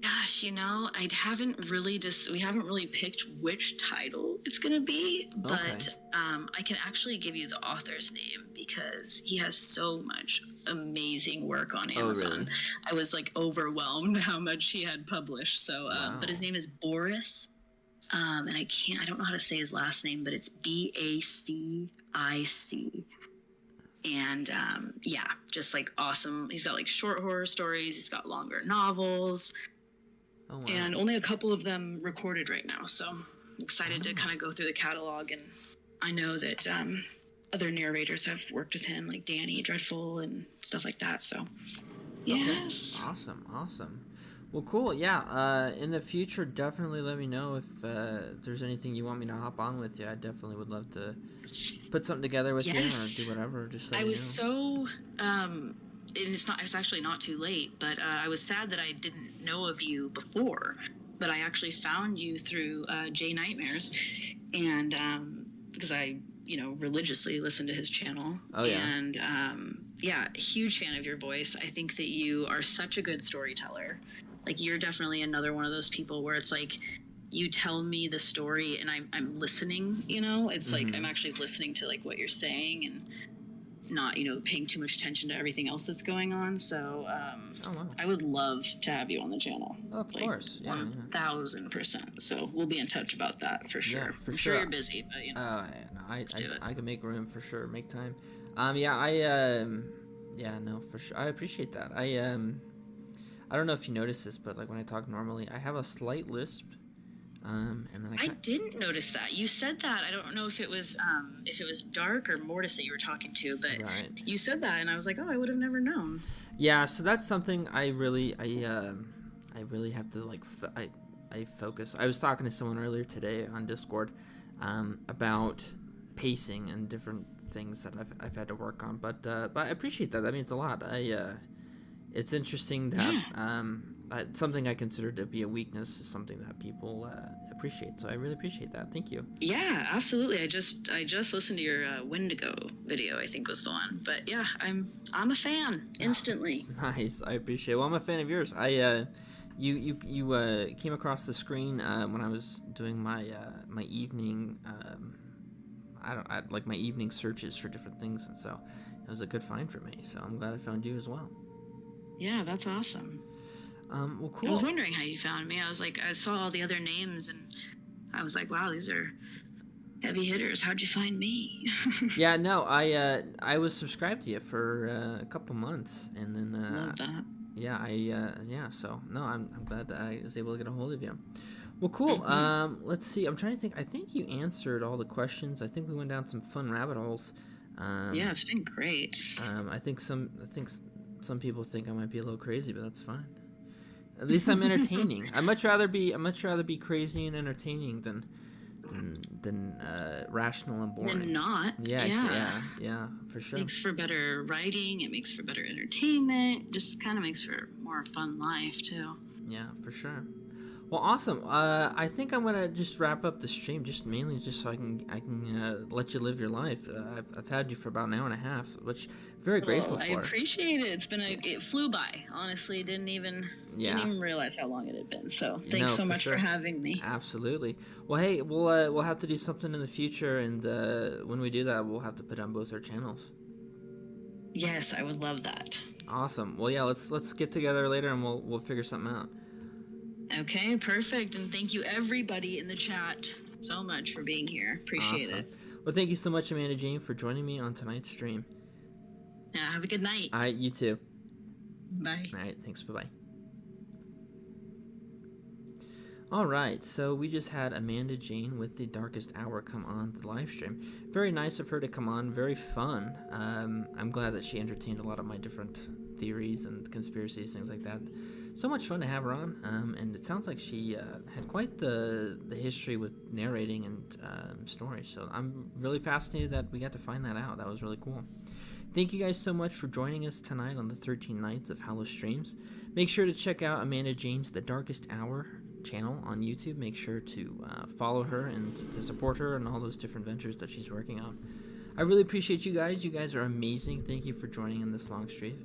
Gosh, I haven't really we haven't really picked which title it's going to be, but Okay. I can actually give you the author's name because he has so much amazing work on Amazon. Oh, really? I was like overwhelmed how much he had published. So, Wow. but his name is Boris. And I don't know how to say his last name, but it's Bacic. And yeah, just like awesome. He's got like short horror stories, he's got longer novels, Oh, wow. and only a couple of them recorded right now. So I'm excited to kind of go through the catalog. And I know that other narrators have worked with him, like Danny Dreadful and stuff like that. So yes. Okay. Awesome. Well, cool. Yeah. In the future, definitely let me know if there's anything you want me to hop on with you. I definitely would love to put something together with you or do whatever. Just let I me was know. so and it's actually not too late, but I was sad that I didn't know of you before, but I actually found you through Jay Nightmares, and because I religiously listen to his channel. Oh, yeah. And yeah, huge fan of your voice. I think that you are such a good storyteller. Like, you're definitely another one of those people where it's like you tell me the story and I'm listening, it's like I'm actually listening to like what you're saying and not paying too much attention to everything else that's going on. So Wow. I would love to have you on the channel. Of course. Yeah. 1000%. So we'll be in touch about that for sure. Yeah, for I'm sure. you're busy, but Yeah, no, do it. I can make room for sure. Make time. Yeah, no, for sure. I appreciate that. I don't know if you noticed this, but like when I talk normally, I have a slight lisp. And then I didn't notice that. You said that. I don't know if it was Dark or Mortis that you were talking to, but Right. you said that, and I was like, oh, I would have never known. Yeah, so that's something I really have to like. I focus. I was talking to someone earlier today on Discord about pacing and different things that I've had to work on. But I appreciate that. That means a lot. It's interesting that something I consider to be a weakness is something that people appreciate. So I really appreciate that. Thank you. Yeah, absolutely. I just listened to your Wendigo video. I think was the one. But yeah, I'm a fan instantly. Nice. I appreciate it. Well, I'm a fan of yours. You came across the screen when I was doing my my evening my evening searches for different things, and so it was a good find for me. So I'm glad I found you as well. Yeah, that's awesome. Well, cool. I was wondering how you found me. I was like, I saw all the other names, and I was like, wow, these are heavy hitters. How'd you find me? Yeah, no, I was subscribed to you for a couple months, and then Love that. yeah, so no, I'm glad that I was able to get a hold of you. Well, cool. Let's see. I'm trying to think. I think you answered all the questions. I think we went down some fun rabbit holes. Yeah, it's been great. I think some people think I might be a little crazy, but that's fine. At least I'm entertaining. I'd much rather be crazy and entertaining than rational and boring. Than not. Yeah, for sure. Makes for better writing. It makes for better entertainment. Just kind of makes for a more fun life too. Yeah, for sure. Well, awesome. I think I'm gonna just wrap up the stream, just mainly so I can let you live your life. I've had you for about an hour and a half, which I'm very grateful for. I appreciate it. It flew by. Honestly, didn't even realize how long it had been. So thanks so much for having me. Absolutely. Well, hey, we'll have to do something in the future, and when we do that, we'll have to put on both our channels. Yes, I would love that. Awesome. Well, yeah, let's get together later, and we'll figure something out. Okay, perfect. And thank you everybody in the chat so much for being here. Appreciate it. Well, thank you so much, Amanda Jane, for joining me on tonight's stream. Yeah, have a good night. All right, you too. Bye. All right, thanks. Bye-bye. All right, so we just had Amanda Jane with The Darkest Hour come on the live stream. Very nice of her to come on. Very fun. I'm glad that she entertained a lot of my different theories and conspiracies, things like that. so much fun to have her on. And it sounds like she had quite the history with narrating and stories. So I'm really fascinated that we got to find that out. That was really cool. Thank you guys so much for joining us tonight on the 13 Nights of Hallowstreams. Make sure to check out Amanda Jane's The Darkest Hour channel on YouTube. Make sure to follow her and to support her and all those different ventures that she's working on. I really appreciate you guys. You guys are amazing. Thank you for joining in this long stream.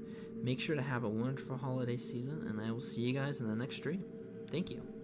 Make sure to have a wonderful holiday season, and I will see you guys in the next stream. Thank you.